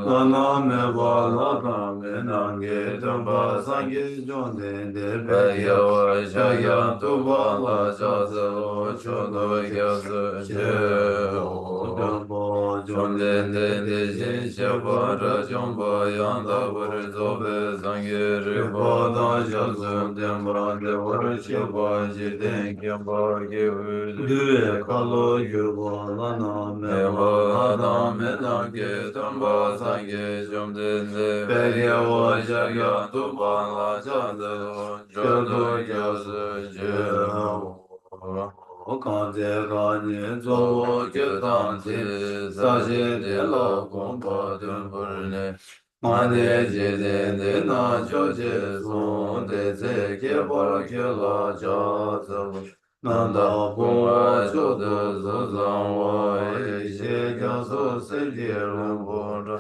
Nana me wala me nange damba sange jonde de beya shaya tu wala jazo chodo gyazo je o damba jonde de je shabara jomba yanda var zobe sange riba da jazo damba de var shaba jiden kyamba ge duye kalo yuva lana me wala me nange damba sange jomde beya wa shaya tu wala jazo chodo gyazo je Okante kanye zowo kyutanti sashi de la gompa dunpurne Mane jide de na choche son de ze kyepa kyela chasavu Nanda pungwa chodo zozan wa ishe kyaso senje rumpura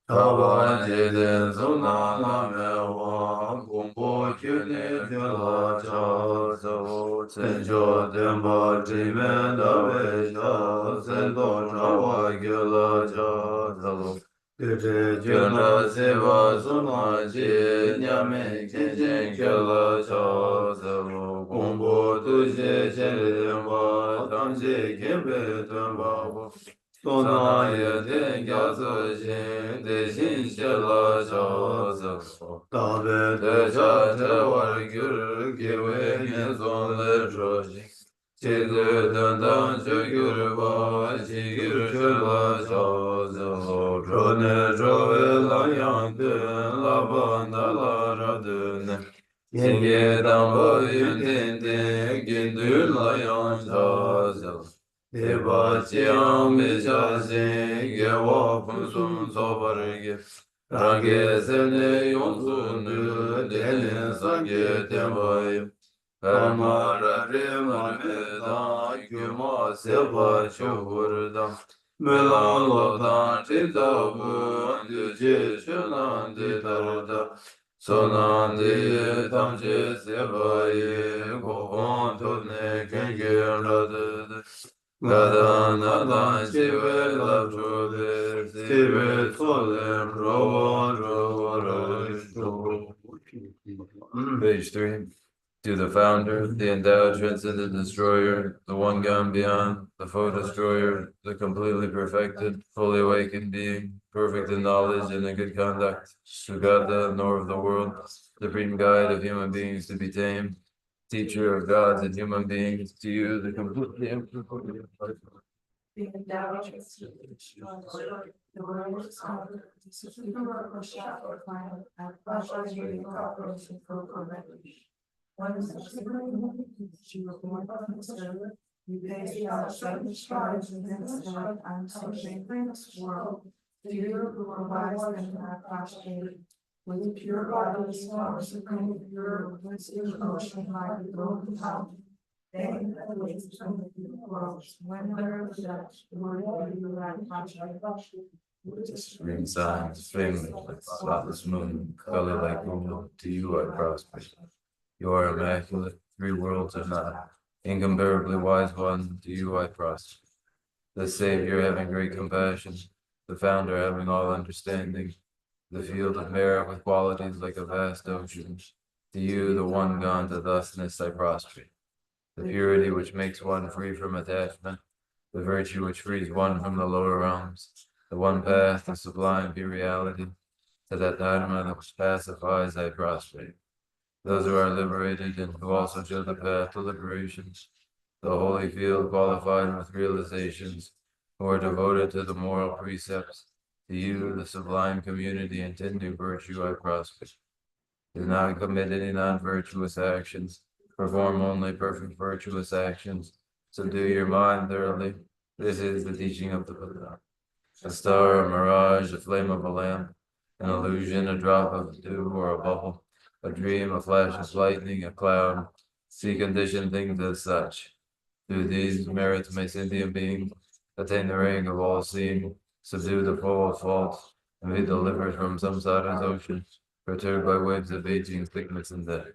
Taba jide zuna lame wa gompo kyune kyela chasavu Senjo tenpa trime dawe sha sento chawa gyala chasavu Tete kyunra seva suna chi nyame kenchen kyala chasavu Gompo tuje chenre tenpa tamche kempe tenpa Sona ye ten gyatso shin de shin shela chasavu Tabe te cha te war gyur kiwe nyen son le choshi Chidu dandan chugyur ba chigyur chula chazo Chone chowe la yang dun la banda la ra dun Yenge damba yun ten ten gindun la yang chazo Deba chiang me cha sin ge wa pun sun so bar ge Rangi sene yon su nu dene sange tenpa Karmara rima meda gyuma seba churda Melan lodan chita bu duje chunan de tarda Sonan de tamche seba ye gohon todne kengir radad Gada nadan chive la chube sive tolem rovan rovan Page 3. To the founder, the endowed transcendent destroyer, the one gone beyond, the foe destroyer, the completely perfected, fully awakened being, perfect in knowledge and in good conduct, Sugata, nor of the world, supreme guide of human beings to be tamed, teacher of gods and human beings, to you, the completely imperfect. The endowed transcendent destroyer, the world is covered, the supreme shadow of fire, and frustrating cooperation for correction. One is the supreme, she was born from the servant, you pay out 7 strides against God and supreme this world, the you who provides them are prostrated. With the pure bodiless form, supreme pure, wisdom ocean like a golden fountain. They that waits from the worlds, when there is such, the word of you are prostrated. Green signs, family, like spotless moon, color like gold, to you I prosper. You are immaculate, 3 worlds are not. Incomparably wise one, to you I prosper. The Savior having great compassion, the Founder having all understanding, the field of merit with qualities like a vast ocean. To you, the one gone to thusness, I prosper. The purity which makes one free from attachment, the virtue which frees one from the lower realms, the one path to sublime pure reality, to that dharma which pacifies, I prosper. Those who are liberated and who also show the path to liberation, the holy field qualified with realizations, who are devoted to the moral precepts, to you, the sublime community and tender virtue, I prosper. Do not commit any non-virtuous actions, perform only perfect virtuous actions, subdue your mind thoroughly. This is the teaching of the Buddha. A star, a mirage, a flame of a lamp, an illusion, a drop of dew or a bubble, a dream, a flash of lightning, a cloud, see conditioned things as such. Through these merits may sentient beings attain the rank of all seeing, subdue the foe of fault, and be delivered from samsara's ocean, perturbed by waves of aging, sickness, and death.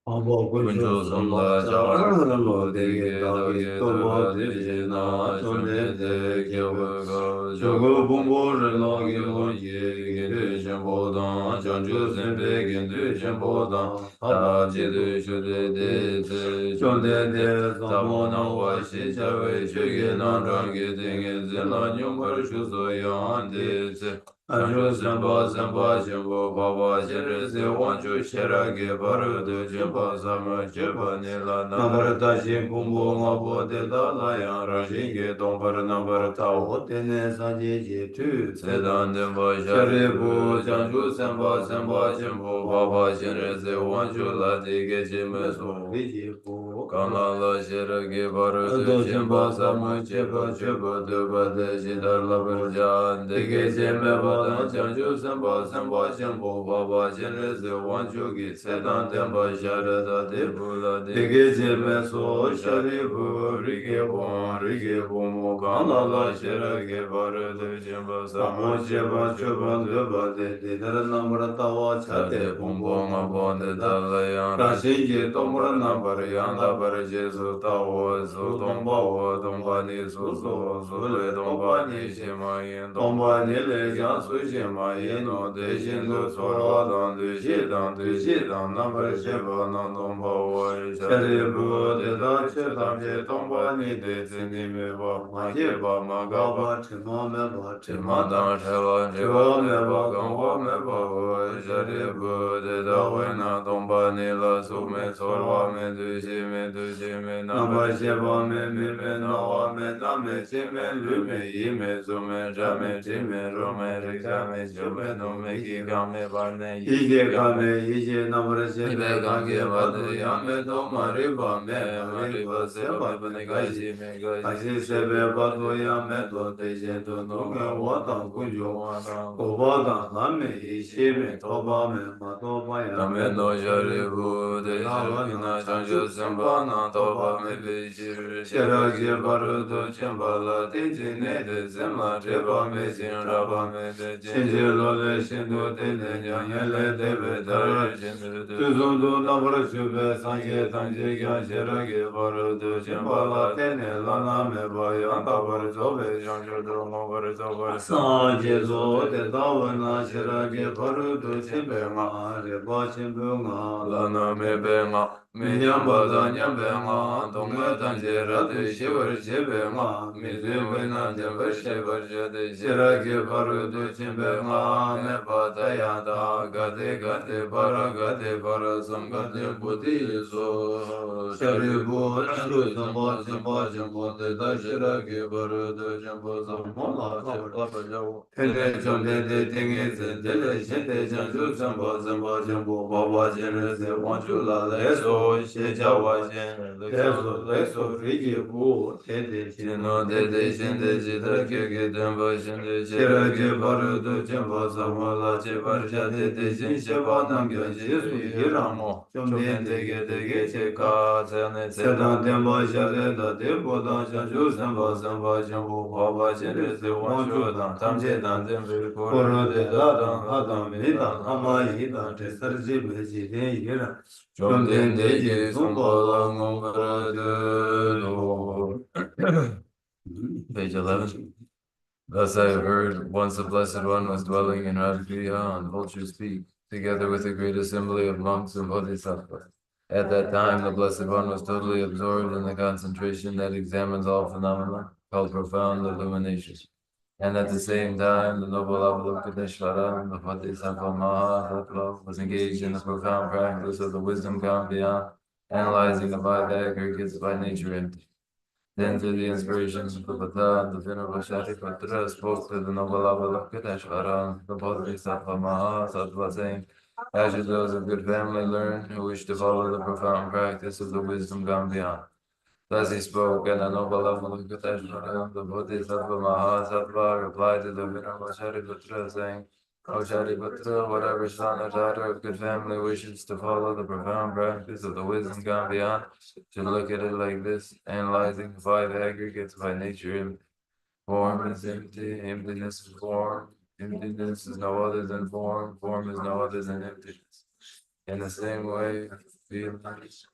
Kunju sumla jara lo dege dage doba deje na chonde de kyobe go jogo bumbo relo ge wanye gende jembo dan chanju sembe gende jembo dan ta jidu shude de te chonde de zamo na wa shi jawe chuge nan rangi dinge zila nyumbar shuzo yan de te Anju Zemba Zemba Jimbo Baba Jere Se Wanju Sherage Barudu Jimba Sama Jeba Nila Nambar Tashi Bumbu Ngabo De Dala Yang Rajinge Dombar Nambar Tao Tene Sanji Jitu Sedan Demba Sharibu Janju Zemba Zemba Jimbo Baba Jere Se Wanju La Dige Jime So Kanala Sherage Barudu Jimba Sama Jeba Jeba Deba De Jidar Labarjan Dige Jime Badan Janju Samba Samba Jambo Baba Jenre Se Wanju Gi Sedan Demba Sharada Debula Dige Jime So Sharibu Rige Bon Rige Bon Kanala Sherage Barudu Jimba Sama Jeba Jeba Deba De Dara Namra Tawa Chate Bumbo Mabonde Dalayan Rashingi Tomra Nambar Yanda Bar Jesu Tawo Su Tomba Wo Tomba Ni Su Su Le Tomba Ni Shima Yin Tomba Ni Le Jan Su Shima Yin No De Shin Du Sorwa Dan Du Shi Dan Du Shi Dan Nambar Sheba Nan Tomba Wo Shari Bu De Dan Che Dan Che Tomba Ni De Zini Me Ba Ma Ye Ba Ma Ga Ba Tima Me Ba Tima Dan Sheba Sheba Me Ba Gan Wa Me Ba Wo Shari Bu De Da We Na Tomba Ni La Su Me Sorwa Me Du Shi Me Namba Sheba Me Na Wa Me Na Me Chi Me Lu Me Yi Me Su Me Ja Me Chi Me Ro Me Ri Sa Me Chu Me No Me Ki Ka Me Ba Ne Yi Ge Ka Me Yi Je Namra She Me Ka Ge Ba Du Ya Me Do Ma Ri Ba Me Ma Ri Ba Se Ba Me Ne Ga Shi Me Ga Shi Se Be Ba Do Ya Me Do Te Je Do No Me Wa Dang Kun Jo Wa Dang Ko Ba Dang La Me Yi Shi Me To Ba Me Ma Do Ba Ya Me No Shari Bu De Shi Na Chang Ju Sem Ba Na To Ba Me Be Shi Shara Ge Baru Do Chen Ba La Te Ji Ne De Sem La Che Ba Me Sin Ra Ba Me De Chen Je Lo Le Shin Do Te Le Nyang Ye Le De Be Da Ye Shin Du Tu Zun Du Na Bra Shu Be Sang Ye Tang Je Kya Shara Ge Baru Do Chen Ba La Te Ne La Na Me Ba Yang Ta Bar Zo Be Shang Ju Do Mo Bar Zo Bar Sang Je Zo Te Da Wa Na Shara Ge Baru Do Chen Be Nga Re Ba Chen Bu Nga La Na Me Be Nga Mi Nyam Ba Da Nyam Be Nga Dong Me Dan Je Ra De Shi Bar Shi Be Nga Mi Zui Be Na De Bar Shi Bar Je De Shara Ge Baru Do Chen Be Nga Me Ba Da Ya Da Ga De Bara Ga De Bara Sam Ga De Bu Di So Shari Bu Shu Zamba Zamba Jambo De Da Shara Ge Baru Do Chen Bo Sam Mo La Che La Ba Jau Tene Chom De Ting Ye Zen De Le Shen De Chan Shu Zamba Zamba Jambo Ba Ba Jen Re Se Wan Chu La Le So She Jia Wa Jen Le So Ri Ge Bu Te De Shin No De De Shin De Ji Da Ke Ge Den Ba Shin De She Ra Ge Baru Do Chen Ba Sam Mo La Che Bar Sha De De Shin She Ba Nam Gyan She Su Yi Rang Mo Chom De Ge Che Ka Se Ne Se Dan Den Ba Sha Le Da De Bo Dan Shan Shu San Ba San Ba Shan Bo Ba Ba Shin Re Se Wan Shu Dan Tam Che Dan Den Be Ko Ru De Da Dan Ha Dan Me Dan Ha Ma Yi Dan Te Sar Ji Be Ji Den Yi Rang Chom Den De Ji Sum Ba La Ngom Ra De Do. Page 11. Thus I heard, once the Blessed One was dwelling in Radgriha on Vulture's Peak, together with a great assembly of monks and bodhisattvas. At that time, the Blessed One was totally absorbed in the concentration that examines all phenomena, called profound illumination. And at the same time, the noble Avalokiteshvara, the Bodhisattva Mahasattva, was engaged in the profound practice of the wisdom gone beyond, analyzing the five aggregates by nature empty. Then, through the inspirations of the Buddha, the Venerable Shatipatra spoke to the noble Avalokiteshvara, the Bodhisattva Mahasattva, saying, as should those of good family learn who wish to follow the profound practice of the wisdom gone beyond. Thus he spoke, and the noble Avalokiteshvara, the Bodhisattva Mahasattva, replied to the Venerable Shatipatra, saying, O Shariputra, whatever son or daughter of good family wishes to follow the profound practice of the wisdom gone beyond should look at it like this, analyzing the five aggregates by nature empty. Form is empty, emptiness is form, emptiness is no other than form is no other than emptiness. In the same way, feelings.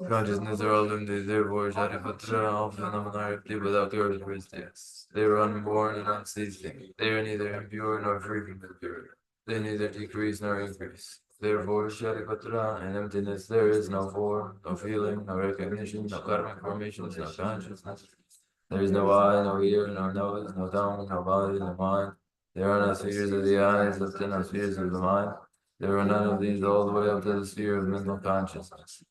Consciousness are all limited, therefore Sharipatra, all phenomena are empty without characteristics. They are unborn and unceasing. They are neither impure nor free from impurity. They neither decrease nor increase. Therefore, Sharipatra, in emptiness there is no form, no feeling, no recognition, no karmic formations, no consciousness. There is no eye, no ear, no nose, no tongue, no body, no mind. There are no spheres of the eyes, no spheres of the mind. There are none of these all the way up to the sphere of mental consciousness.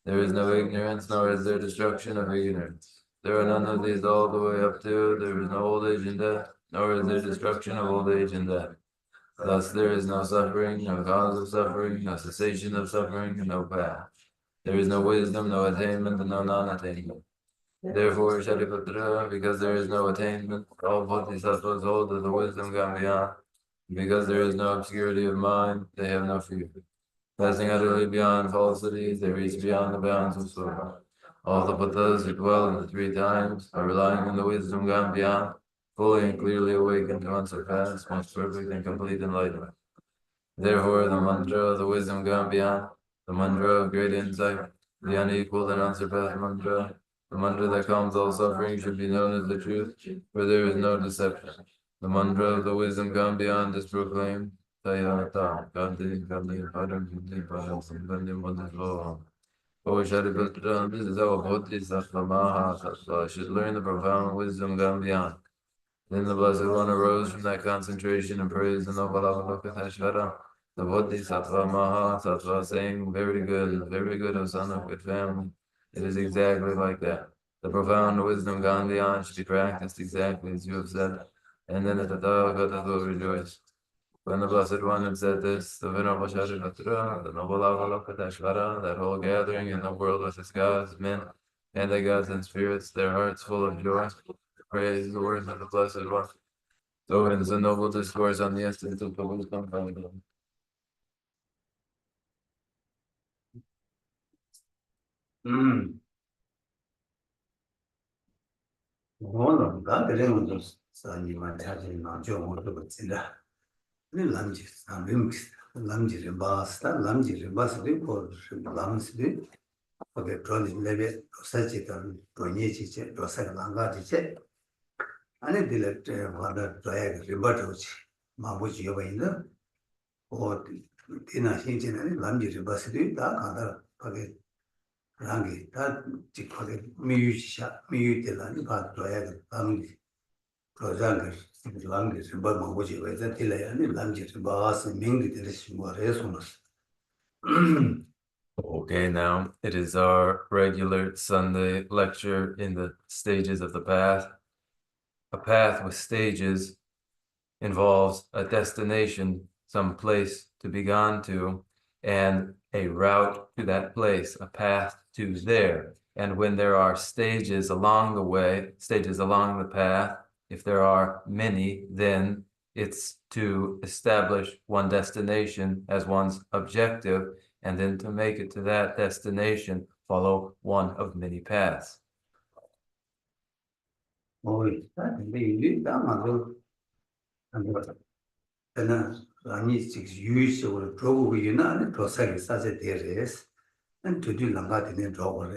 There is no ignorance, nor is there destruction of ignorance. There are none of these all the way up to, there is no old age and death, nor is there destruction of old age and death. Thus there is no suffering, no cause of suffering, no cessation of suffering, and no path. There is no wisdom, no attainment, and no non-attainment. Therefore, Sharipatra, because there is no attainment, all bodhisattvas hold that the wisdom gone beyond. Because there is no obscurity of mind, they have no fear. Passing utterly beyond falsities, they reach beyond the bounds of sorrow. All the Buddhas who dwell in the three times are relying on the wisdom gone beyond, fully and clearly awakened to unsurpassed, most perfect and complete enlightenment. Therefore, the mantra of the wisdom gone beyond, the mantra of great insight, the unequaled and unsurpassed mantra, the mantra that calms all suffering should be known as the truth, for there is no deception. The mantra of the wisdom gone beyond is proclaimed. Tayata, Gandhi, Gandhi, Padam, Gandhi, Padam, Gandhi, Madhva. O Shariputra, this is how Bodhisattva Mahasattva should learn the profound wisdom gone beyond. Then the Blessed One arose from that concentration and praised the noble Avalokiteshvara, the Bodhisattva Mahasattva, saying, very good, O son of good family. It is exactly like that. The profound wisdom gone beyond should be practiced exactly as you have said, and then the Tathagatas will rejoice. When the Blessed One had said this, the Venerable Sharipatra, the noble Avalokiteshvara, that whole gathering in the world with its gods, men, and the gods and spirits, their hearts full of joy, praise the words of the Blessed One. So ends the noble discourse on the essence of the wisdom from God. Bueno, da tenemos animal charging on John Woodward's Lamjis, Lamji Basta, Lamji Basri, or Lamsbi, or the trolley levy, Sachitan, Tonichi, Rosa Langati, and it let Vada drag Ribatos, Mabuchi Yovaina, or Tina Hinchin and Lamji Basri, that other forget Rangi, that Chick Musha, Mutilani, but drag Lamji. Prozanger, language, but my watch with that delay and language, bass and ming the resonance. Okay, now it is our regular Sunday lecture in the stages of the path. A path with stages involves a destination, some place to be gone to, and a route to that place, a path to there. And when there are stages along the way, stages along the path, if there are many, then it's to establish one destination as one's objective, and then to make it to that destination, follow one of many paths. Oh, that may lead and I need to use or drove you know, and process such a theories, and to do Langat in a drawer,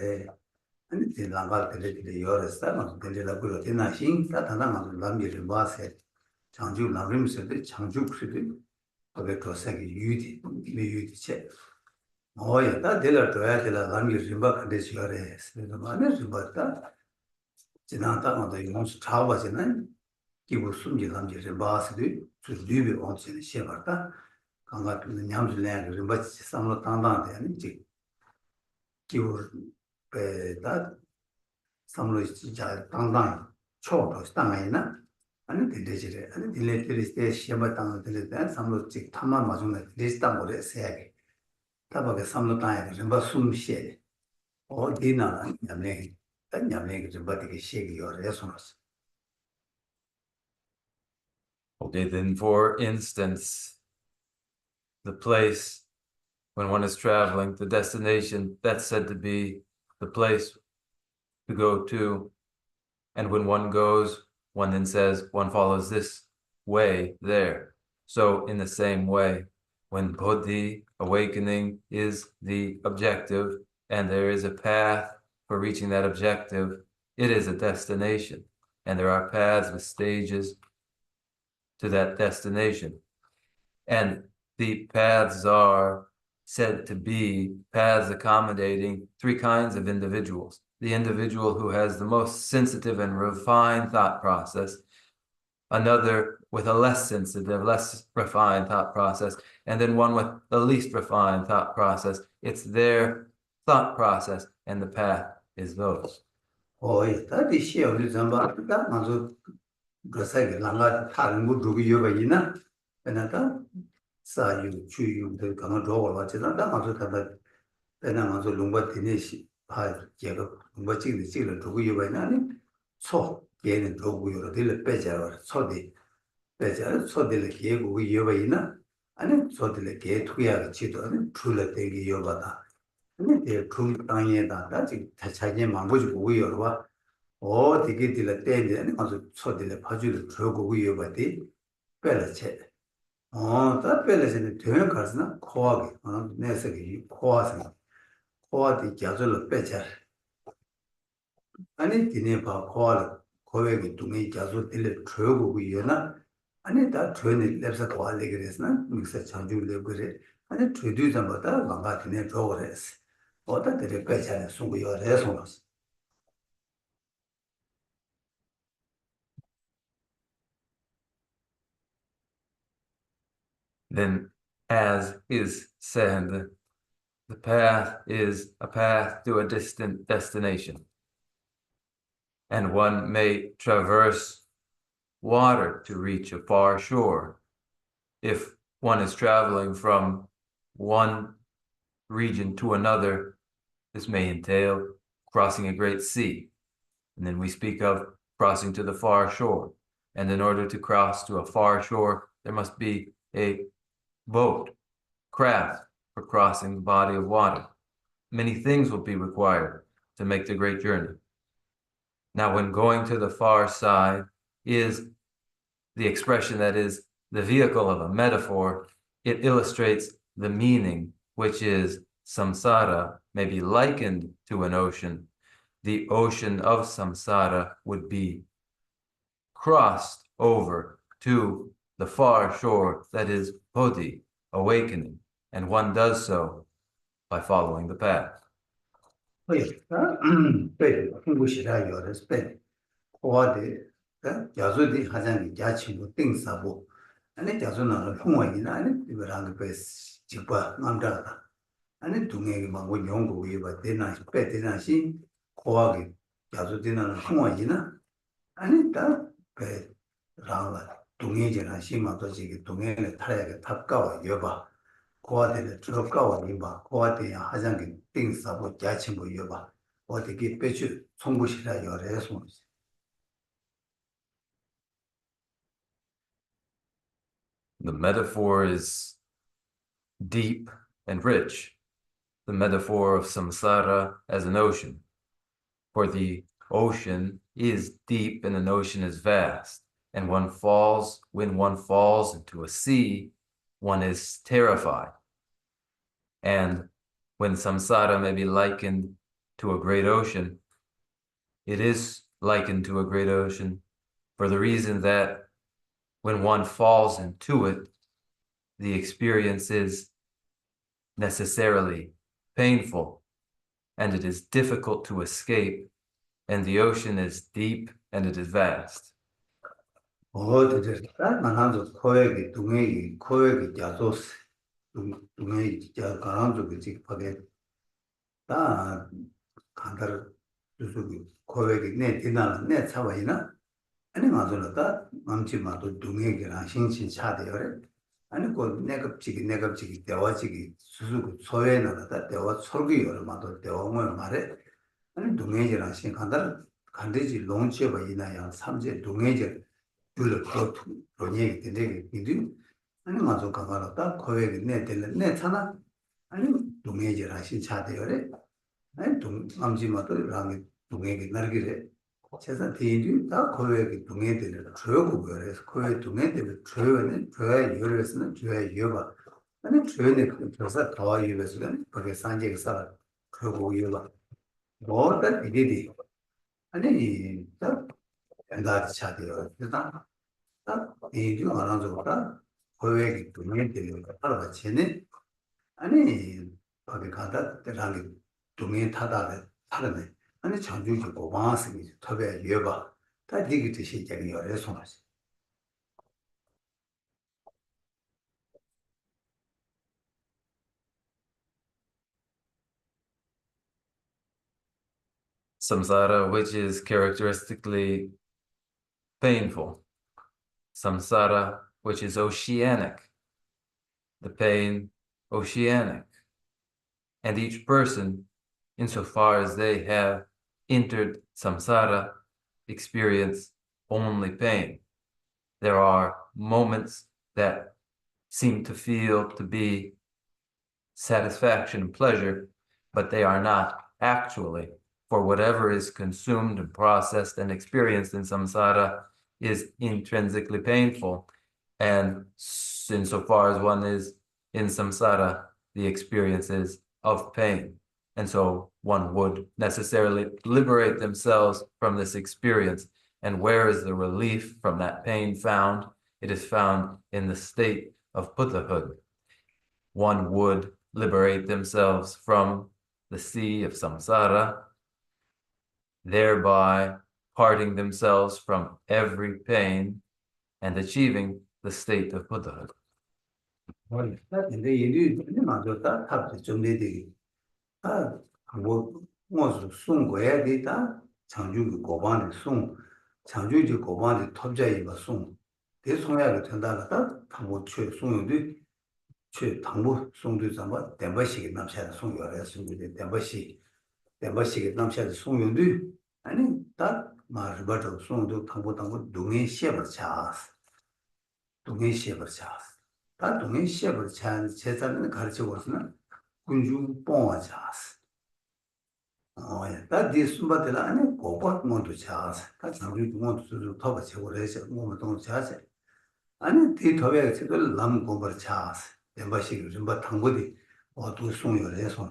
and the Langat the Yoris, the Laburo, the Nashing, that Anama Lambi Basse, Chanju Lamrim said the Chanju Credit, or the Cossack Yudi, may you check. Oh, yeah, that dealer to add the Lambi Rimba and this Yoris, the manners, but that Jinata on the most towers in 기부 숨지 남지 바스디 주디비 온신 시바다 강가 냠즈래 림바치 삼로 당당데 아니지 기부 베다 삼로 진짜 당당 초도 당하이나 아니 데데지레 아니 딜레트리스테 시바 당데데 삼로 직 탐만 마중에 리스타 모레 세게 타바게 삼로 당에 림바 숨시에 어디나 냠네 냠네 림바티게 시기요 레소노스. Okay, then for instance, the place when one is traveling, the destination, that's said to be the place to go to. And when one goes, one then says, one follows this way there. So in the same way, When Bodhi, awakening, is the objective, and there is a path for reaching that objective, it is a destination. And there are paths with stages to that destination. And the paths are said to be paths accommodating three kinds of individuals. The individual who has the most sensitive and refined thought process, another with a less sensitive, less refined thought process, and then one with the least refined thought process. It's their thought process, and the path is those. 예, 다디 시에 우리 전바 다 먼저 그사게 랑가 다른 거 두고 여바이나 배나다 사유 주유들 가만 로고 와지나 다 먼저 다다 배나 먼저 롱바 되네시 파 제가 뭐 찍는 찍을 두고 여바이나 아니 소 얘는 두고 여러 들 빼자 소디 빼자 소들 계고 여바이나 아니 소들 계 투야 지도 아니 풀을 되게 여바다 아니 대 땅에다 다지 자기 망보지 보고 여러와 되게 딜라 때문에 아니 가서 소들에 봐주를 들고 여바디 빼라체 다 빼라체는 되는 가서나 코하게 내석이 코하서 코하디 자절로 빼자 아니 디네 봐 코하를 고백이 동의 자주 딜레 들고 여나 아니 다 트레이닝 랩서 코하래 그랬으나 믹서 장중을 그래 아니 트레이딩마다 뭔가 디네 프로그레스 어떻게 빼자는 송구요 레송스 Then, as is said, the path is a path to a distant destination. And one may traverse water to reach a far shore. If one is traveling from one region to another, this may entail crossing a great sea. And then we speak of crossing to the far shore. And in order to cross to a far shore, there must be a boat, craft for crossing the body of water. Many things will be required to make the great journey. Now, when going to the far side is the expression that is the vehicle of a metaphor, it illustrates the meaning, which is samsara may be likened to an ocean. The ocean of samsara would be crossed over to the far shore that is bodhi, awakening, and one does so by following the path. 네, 한국시라 요레스 네. 코아데 야조디 하장이 야치고 띵사고 아니 야조나는 풍원이나 아니 이거랑 그 집과 남자다 아니 동행이 막 연구 위에 되나 빼되나시 코아게 야조디나는 풍원이나 아니 다그 라가 동행이나 심마도 지기 동행에 타야게 탑가와 여봐 코아데를 들어가와 이봐 코아데 하장이 띵사고 야치고 여봐 어떻게 빼주 송구시라 요레스 The metaphor is deep and rich. The metaphor of samsara as an ocean. For the ocean is deep and an ocean is vast. And when one falls into a sea, one is terrified. And when samsara may be likened to a great ocean, it is likened to a great ocean for the reason that when one falls into it, the experience is necessarily painful, and it is difficult to escape, and the ocean is deep and it is vast. 만한도 코에게 동행이 코에게 야조스 동행이 자 가난도 지 파게 다 간다르 주수기 코에게 내 디나나 내 차바이나 아니 맞으러다 맘치마도 동행이랑 신신 차대요래 아니 그 내급지기 대화지기 수수고 소외나다 대화 설기요를 마도 대화을 말해 아니 동행이랑 신 간다르 간대지 롱치바 이나야 삼제 동행이 둘을 그런 얘기 되게 이들 아니 맞아 가가라다 거액이 내 차나 아니 동해지라 신차대요래 아니 동 암지마도 랑이 동해기 날기래 세상 대인이 다 거액이 동해들을 줘고 그래서 거액 동해들을 줘야는 줘야 요래서는 줘야 여봐 아니 주변에 그래서 더 유배수는 그게 산지에서 그러고 이유가 뭐다 이들이 아니 딱 엔다지 차대요. 일단 딱 이주 알아줘라. 거액이 돈이 되는 거 알아봤지네. 아니 거기 가다 대랑이 돈이 타다를 타르네. 아니 장주지 고마스기 탑에 예봐. 다 디기 뜻이 되게 여래서 말이야. Samsara, which is characteristically painful. Samsara, which is oceanic. The pain, oceanic. And each person, insofar as they have entered samsara, experience only pain. There are moments that seem to feel to be satisfaction and pleasure, but they are not actually, for whatever is consumed and processed and experienced in samsara is intrinsically painful. And insofar as one is in samsara, the experience is of pain. And so one would necessarily liberate themselves from this experience. And where is the relief from that pain found? It is found in the state of Buddhahood. One would liberate themselves from the sea of samsara, thereby parting themselves from every pain and achieving the state of Buddhahood. 근데 얘도 맞았다. 답이 좀 되게 뭐 송고야 되다. 장주 고반의 송 장주지 고반의 톱자이 송 대송야가 된다가 당고 최 송유도 최 당고 송도 잡아 대바시게 남샤의 송유를 송유데 대바시게 남샤의 송유도 아니 딱 말버도 송도 당고 동해 시험을 차스 동해 시험을 차스 다 동해 시험을 찬 제자는 가르쳐고서는 군중 뽕아 차스 다 디스바들 안에 고고 모두 차스 다 장주 모두 더버 채고래서 몸을 동 차스 아니 디 더베 채들 남 고버 차스 엠바시 좀 당고디 어두 송요래 손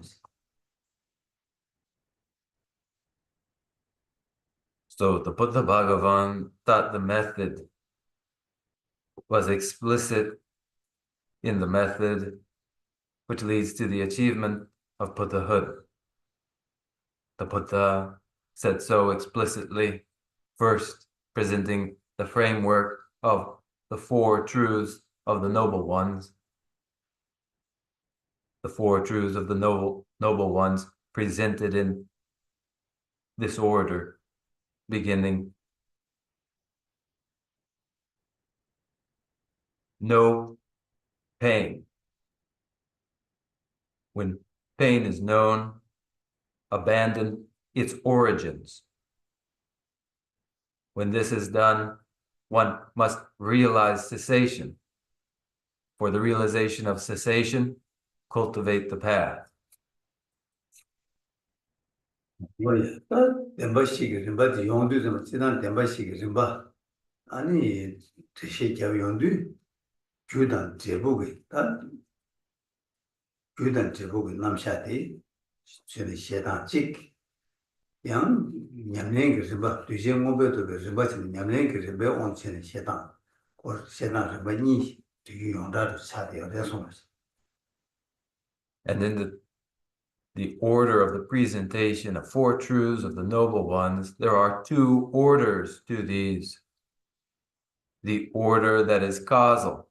So the Buddha Bhagavan thought the method was explicit in the method which leads to the achievement of Buddhahood. The Buddha said so explicitly, first presenting the framework of the four truths of the noble ones. The four truths of the noble ones presented in this order, beginning no pain. When pain is known, abandon its origins. When this is done, one must realize cessation. For the realization of cessation, cultivate the path. 뭐야 엠바시게 림바디 용도 좀 지난 엠바시게 림바 아니 대시 겨 용도 규단 제복이 다 규단 제복이 남샤디 저는 시다직 양 냠랭 그림바 뒤제 모베도 그림바 좀 냠랭 그림바 온체는 시다 고 시다 그림바니 뒤용다도 차대요 그래서 And in the order of the presentation of four truths of the noble ones, there are two orders to these. The order that is causal,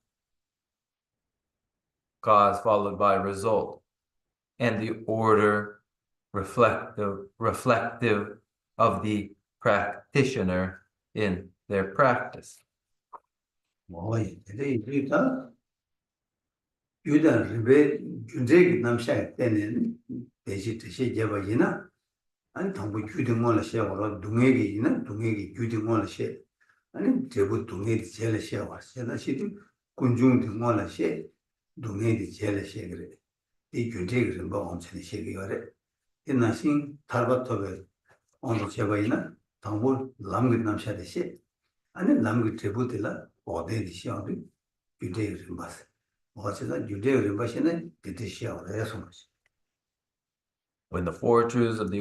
cause followed by result, and the order reflective of the practitioner in their practice. 뭐이 이다 유단 리베 준제기 남샤 때는 대시 뜻이 제바이나 아니 당부 규등원을 시작으로 동해기는 동해기 규등원을 시 아니 제부 동해기 제일 시작와 세나시도 군중 등원을 시 동해기 제일 시 그래 이 준제기 좀 엄청 시기거래 이나신 탈바토베 오늘 제바이나 당부 람기 남샤듯이 아니 람기 제부들라 어디에 시작이 규제기 좀 봤어 When the four truths of the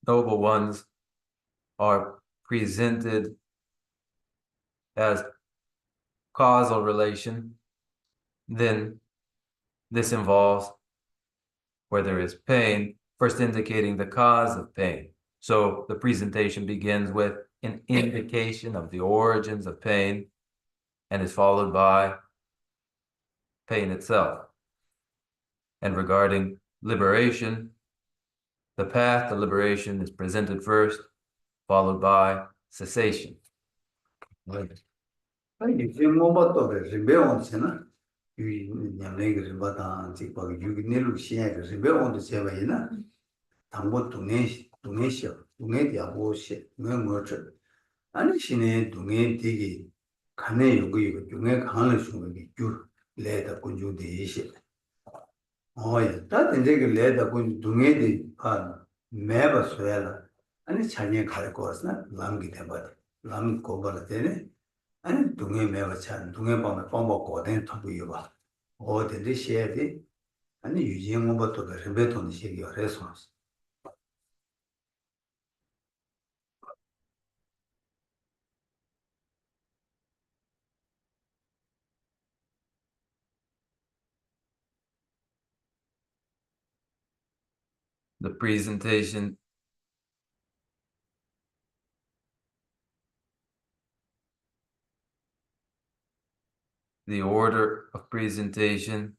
noble ones are presented as causal relation, then this involves where there is pain, first indicating the cause of pain. So the presentation begins with an indication of the origins of pain and is followed by pain itself. And regarding liberation, the path to liberation is presented first, followed by cessation. 아니 신의 동에 되게 간에 요거 중에 강을 주는 줄 레다 군주데 이시 어야 다 이제 그 레다 군 동에데 아 매바 소야라 아니 차니에 갈 거스나 람기 대바 람 고발 되네 아니 동에 매바 찬 동에 밤에 pombo 거든 터부여 봐 어디데 시에데 아니 유지행 뭐부터 레베톤 시기가 레소스 The presentation the order of presentation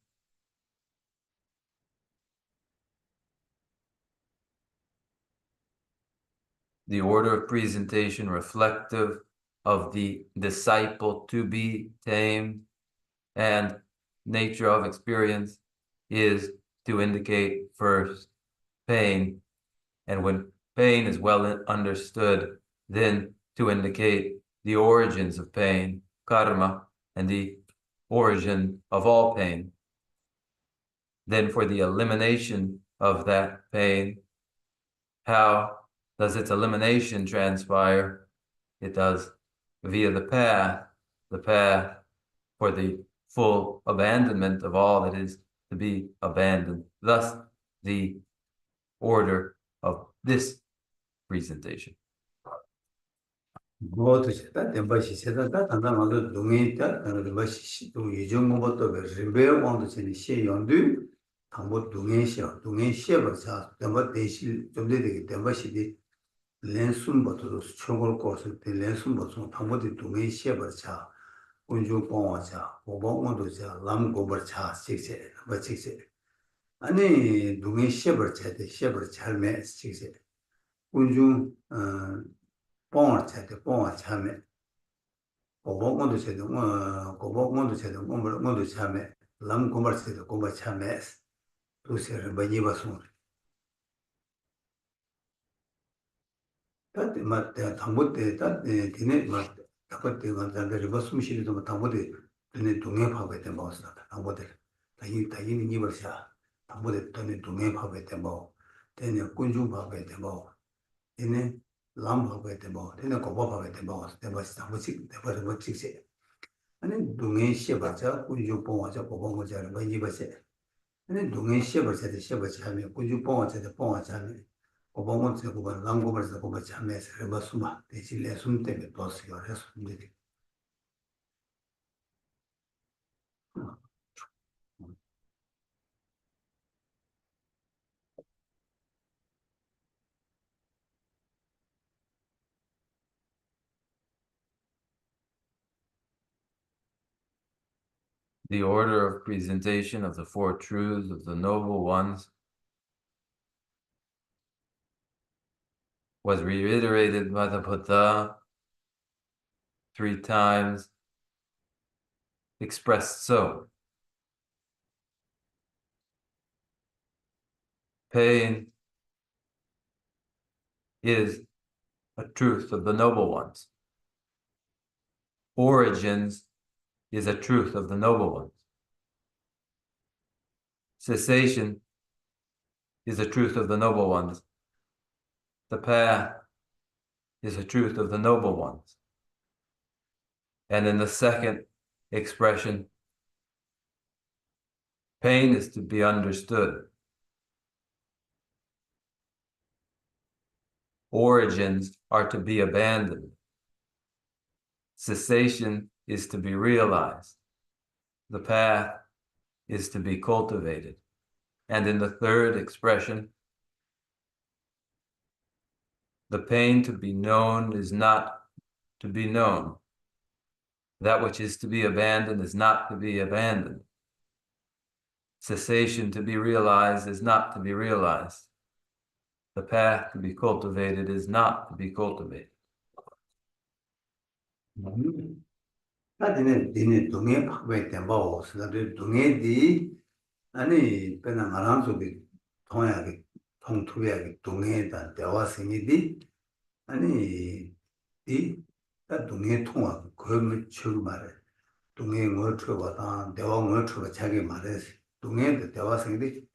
reflective of the disciple to be tamed and nature of experience is to indicate first pain, and when pain is well understood, then to indicate the origins of pain, karma, and the origin of all pain. Then for the elimination of that pain, how does its elimination transpire? It does via the path for the full abandonment of all that is to be abandoned. Thus, the order of this presentation. 뭐도시다 덴바시 세다다 단단하도 동의다 덴바시 또 예정모부터 베르베온도 전에 시연도 당보 동의시버자 덴바 대실 좀 되게 덴바시디 렌숨부터 총을 거서 렌숨부터 당보디 동의시버자 운주 봉화자 오봉원도자 람고버자 식세 버식세 아니 동의시버자데 시버자매 식세 운주 봉을 차대 봉을 참에 고봉원도 세도 고봉원도 세도 공부도 참에 람 공부를 세도 공부 참에 도시를 많이 봤어. 다들 맞다 당보때 다들 되네 맞다. 그때 간다들 버스미시도 당보때 되네 동행하고 있던 거였어. 당보때 다이 니버샤 당보때 되네 동행하고 있던 뭐 되네 군중하고 있던 뭐 되네 람하고 있던 뭐 되네 고법하고 있던 뭐 대버스 한번씩 대버스 뭐씩씩 아니 동행 시버자 군중 봉화자 고봉자를 많이 봤어. 아니 동행 시버자데 시버자면 군중 봉화자데 봉화자면 고봉원서 고봉 람고버서 고봉 참에서 버스마 대실내 숨 때문에 버스가 해서 문제. The order of presentation of the four truths of the noble ones was reiterated by the Buddha 3 times, expressed so. Pain is a truth of the noble ones. Origins is a truth of the noble ones. Cessation is a truth of the noble ones. The path is a truth of the noble ones. And in the second expression, Pain is to be understood. Origins are to be abandoned. Cessation is to be realized. The path is to be cultivated. And in the third expression, the pain to be known is not to be known. That which is to be abandoned is not to be abandoned. Cessation to be realized is not to be realized. The path to be cultivated is not to be cultivated. 나한테는 니네 동해 박배 tempo 나도 동해디 아니 배나 말한 속에 동해하게 통투하게 동해다 대화생이디 아니 이다 동해 통화 그러면 줄 말해 동해 뭐 쳐봐다 대화 뭐 쳐봐 자기 말해서 동해도 대화생이디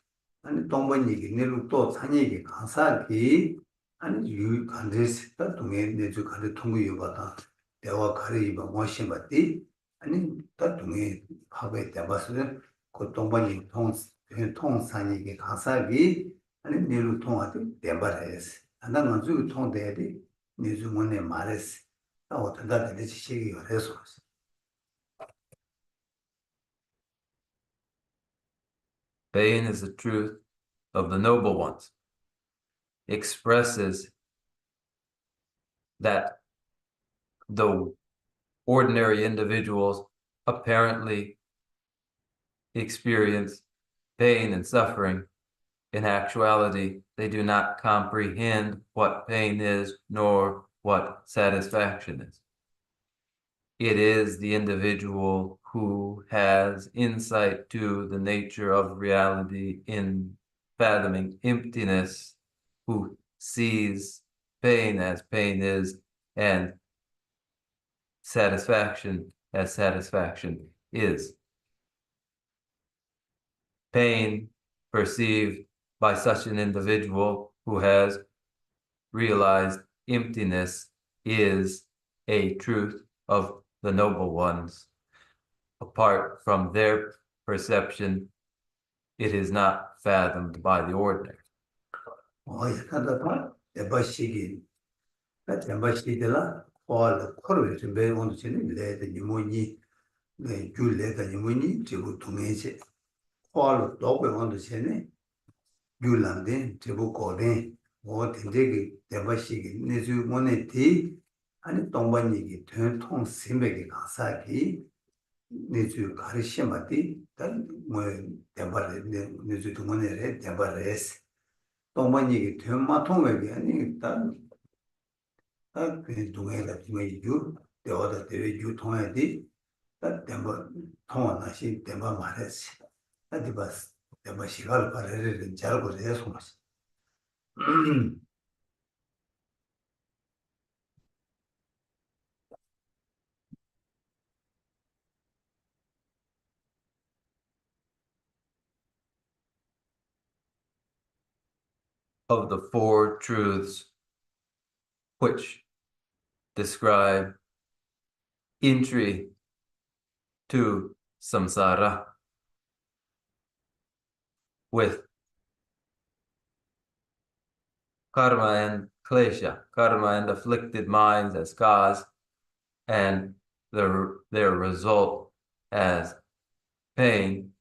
아니 동번 얘기 내로 또 산얘기 강사기 아니 유 간데스다 동해 내주 간데 통구 요바다 대화 가리바 뭐신 받디 아니 다 동해 밥에 대바스는 그 동반이 통산이게 강사기 아니 내로 통하도 대바레스 안다 먼저 통대디 내주문에 말했어 나 어떤다 되지 시기 그래서 Pain is the truth of the noble ones. Expresses that the ordinary individuals apparently experience pain and suffering. In actuality, they do not comprehend what pain is nor what satisfaction is. It is the individual who has insight to the nature of reality in fathoming emptiness, who sees pain as pain is, and satisfaction as satisfaction is. Pain perceived by such an individual who has realized emptiness is a truth of the noble ones. Apart from their perception, it is not fathomed by the ordinary. 아니 동반이기 통 심백이 가사기 내주 가르시마디 단뭐 대발에 내주 동원에 대발에스 동반이기 된마 통역이 아니 그 동해가 지메주 대화다 대외 주 통해디 단 대바 통하나시 대바 말했지 아디바스 대바 시갈 바래를 잘 고려해서 Of the four truths which describe entry to samsara with karma and klesha, karma and afflicted minds as cause, and their result as pain,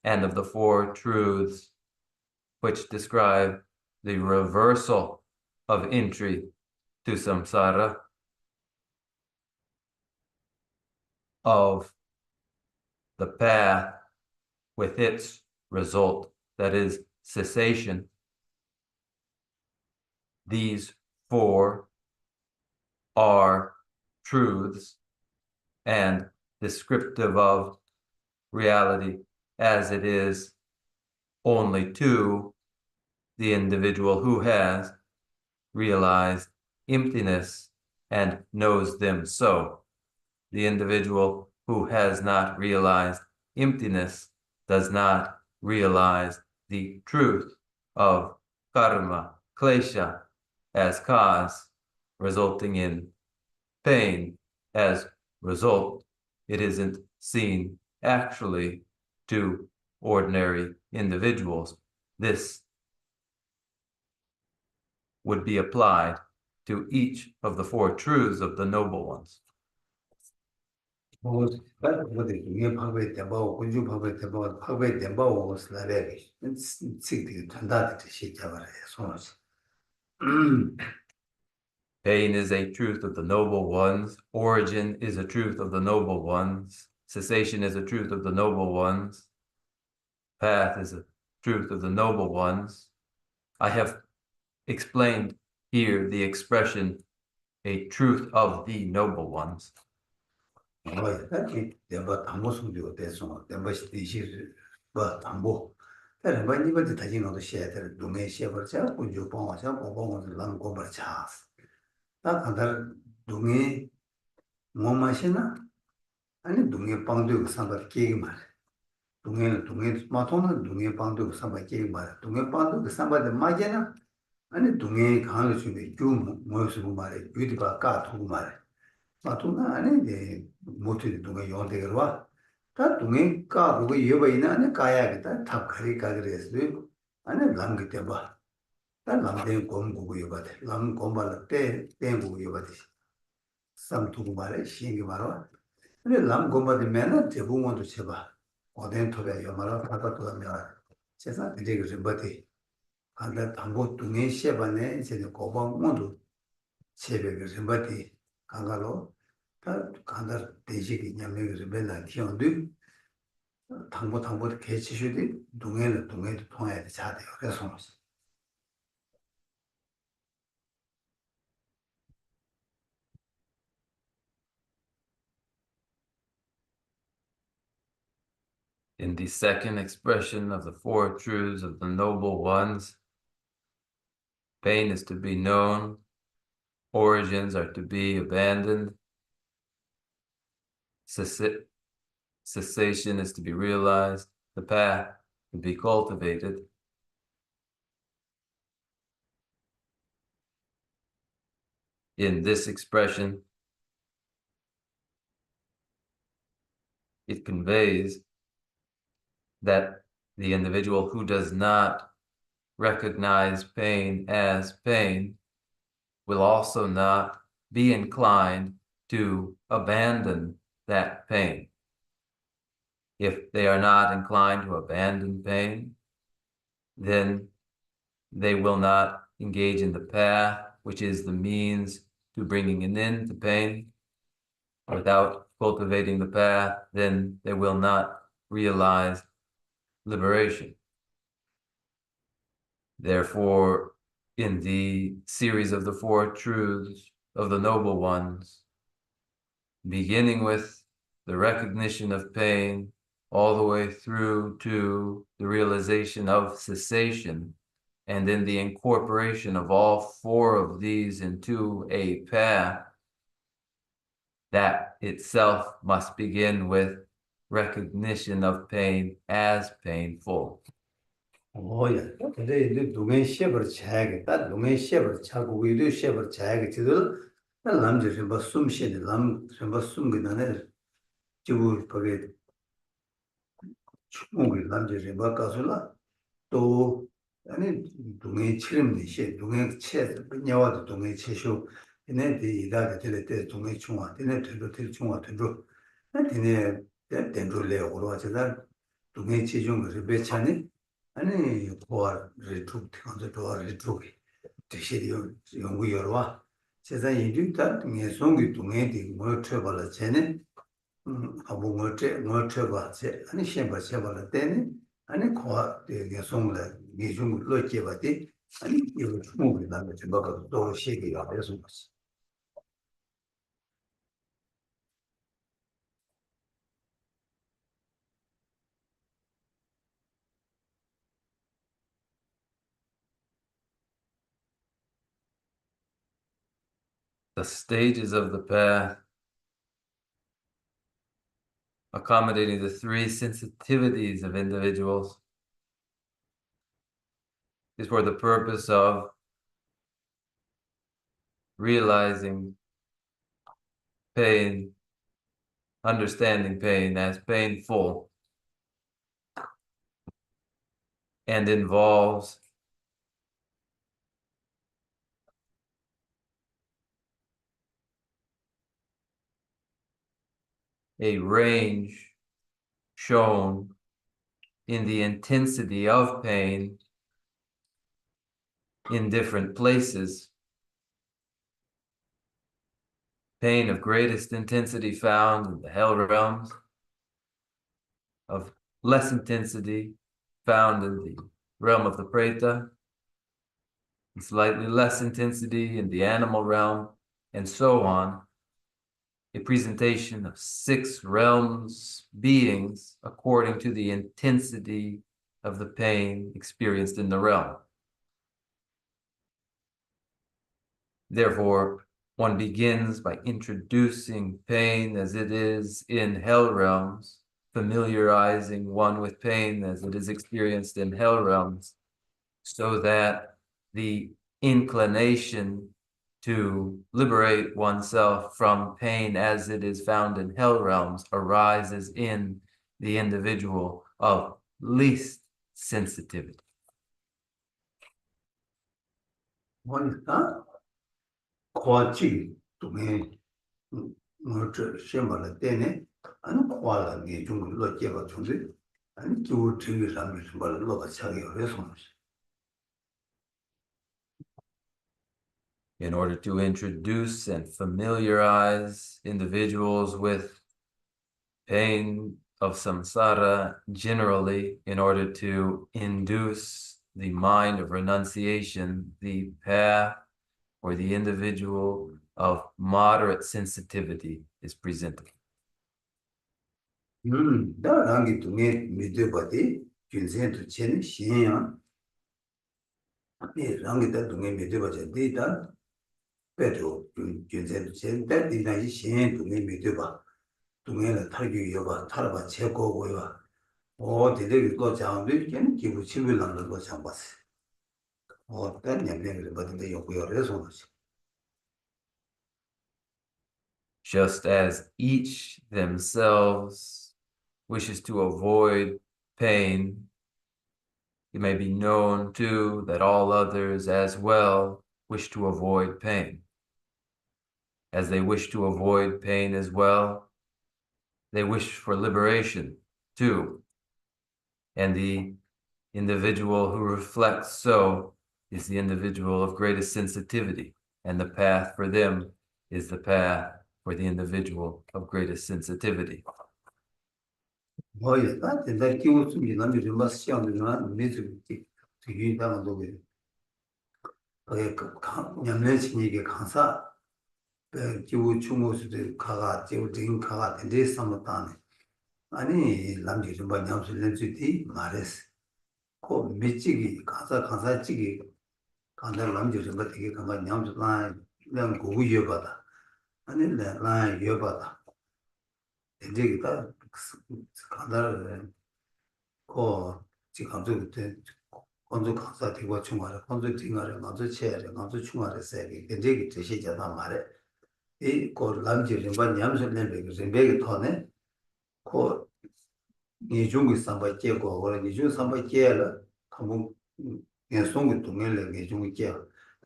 and of the four truths which describe the reversal of entry to samsara, of the path with its result, that is cessation. These four are truths and descriptive of reality as it is only to the individual who has realized emptiness and knows them so. The individual who has not realized emptiness does not realize the truth of karma, klesha, as cause, resulting in pain as result. It isn't seen actually to ordinary individuals, this would be applied to each of the four truths of the noble ones. Pain is a truth of the noble ones. Origin is a truth of the noble ones. Cessation is a truth of the noble ones. Path is a truth of the noble ones. I have explained here the expression, a truth of the noble ones. 아니 동해 방도 상발 계획 말. 동해 마토는 동해 방도 상발 계획 말. 동해 방도 상발의 마제나 아니 동해 강을 중에 좀 뭐서 말해. 유디가 까투고 말해. 마토나 아니 이제 모두 동해 용대로 와. 다 동해 까고 여봐이나 아니 까야겠다. 다 거리 가그래서 아니 남게 돼 봐. 다 남대 공부고 여봐대. 남 공부할 때 땡고 여봐대. 삼투고 말해. 신기 말아. 근데 남 공부하면 대부분도 쳐봐. 어딘 토에 여마라 파다도 하면 세상 되게 좀 버티. 간다 담보 동에 시반에 이제 고방 모두 세배를 좀 버티. 간가로 다 간다 대지기 냠내가 좀 맨날 키운데 담보 개치슈디 동에도 통해야 돼. 잘 돼요. 그래서 In the second expression of the four truths of the noble ones, pain is to be known, origins are to be abandoned, cessation is to be realized, the path to be cultivated. In this expression, it conveys that the individual who does not recognize pain as pain will also not be inclined to abandon that pain. If they are not inclined to abandon pain, then they will not engage in the path, which is the means to bringing an end to pain. Without cultivating the path, then they will not realize liberation. Therefore, in the series of the four truths of the noble ones, beginning with the recognition of pain, all the way through to the realization of cessation, and then the incorporation of all four of these into a path, that itself must begin with recognition of pain as painful. 오야. 근데 이제 동해 쉐버 차야겠다. 동해 쉐버 차고 위도 쉐버 차야겠지도. 남들 뭐 숨쉬는 남 숨게 나네. 지구 거기 충분히 남들 뭐 가서라. 또 아니 동해 치름이 시 동해 체 그녀와도 동해 체쇼 얘네들이 이다가 될 때 동해 중화 얘네 될 중화 된로 얘네 된로래 오로 하자 동해 체중 그 배차니 아니 고아 리트로 티콘도 도아 리트로 대시리 연구 여러 와 세상 이득다 동해 송기 동해디 뭐 트벌 쟤네 하고 뭐 트벌 쟤 아니 셴바 셴바 때네 아니 고아 되게 송래 미중 로케바디 아니 이거 충분히 나면 뭐가 또 시기가 돼서 거지. The stages of the path, accommodating the three sensitivities of individuals, is for the purpose of realizing pain, understanding pain as painful, and involves a range shown in the intensity of pain in different places. Pain of greatest intensity found in the hell realms, of less intensity found in the realm of the Preta, and slightly less intensity in the animal realm, and so on. A presentation of 6 realms beings according to the intensity of the pain experienced in the realm. Therefore, one begins by introducing pain as it is in hell realms, familiarizing one with pain as it is experienced in hell realms, so that the inclination to liberate oneself from pain as it is found in hell realms arises in the individual of least sensitivity. 뭐니까 과지 동에 뭐저 시험을 때네 아니 과라 네 중으로 제가 준비 아니 저 뒤에 사람이 뭘 넣어 차게 해서 In order to introduce and familiarize individuals with pain of samsara generally, in order to induce the mind of renunciation, the path or the individual of moderate sensitivity is presented. 나랑이 동에 믿어봐디 균생도 chen 신야 네 랑이다 동에 믿어봐자 데이터 배도 균생도 chen 데이터이 신 동에 믿어봐 동에는 탈기 여봐 탈봐 제거고요 대대기 또 장비 걔는 기부 친구랑 거 장봤어 어떤 년龄을 받는데 요구요래서 Just as each themselves wishes to avoid pain, it may be known too that all others as well wish to avoid pain. As they wish to avoid pain as well, they wish for liberation too. And the individual who reflects so is the individual of greatest sensitivity, and the path for them is the path for the individual of greatest sensitivity. 뭐야 내가 기우스미 남이 좀 시험이나 미즈기 뒤다가 도게 그 냠내신이게 강사 기우 중고수들 가가 지우 딩 가가 된데 삼았다네 아니 남지 좀 냠술 렌즈디 말했어 그 미치기 강사찌기 강사 남지 좀 되게 강가 냠술 나 그냥 고구 이어받아 아니 나 이어받아 이제 다 간다를 거 지금 그때 건조 강사 되고 중간에 건조 중간에 먼저 쳐야 먼저 중간에 세게 이제 제시잖아 말에 이거 남지를 반 냠술 내게 생배게 터네 그 이중국 삼바 제고 원래 이중 삼바 제라 한번 예송을 동행을 이중국 제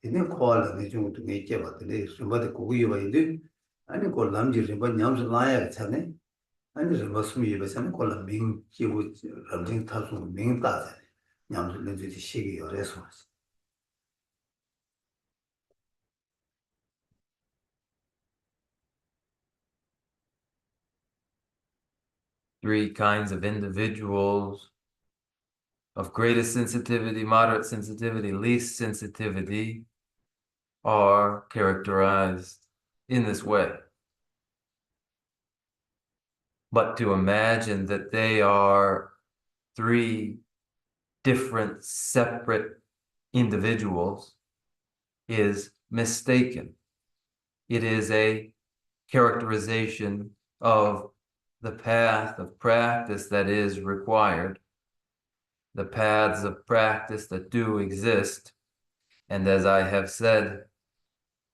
이제 코알 이중국 동행 제 받는데 숨바데 고기 요바인데 아니 그 남지를 반 냠술 나야 차네 아니 저 무슨 일이잖아 콜라 민 기부 람진 타수 민 따자 냠술 내지 시기 요래서 Three kinds of individuals of greatest sensitivity, moderate sensitivity, least sensitivity are characterized in this way. But to imagine that they are 3 different separate individuals is mistaken. It is a characterization of the path of practice that is required, the paths of practice that do exist. And as I have said,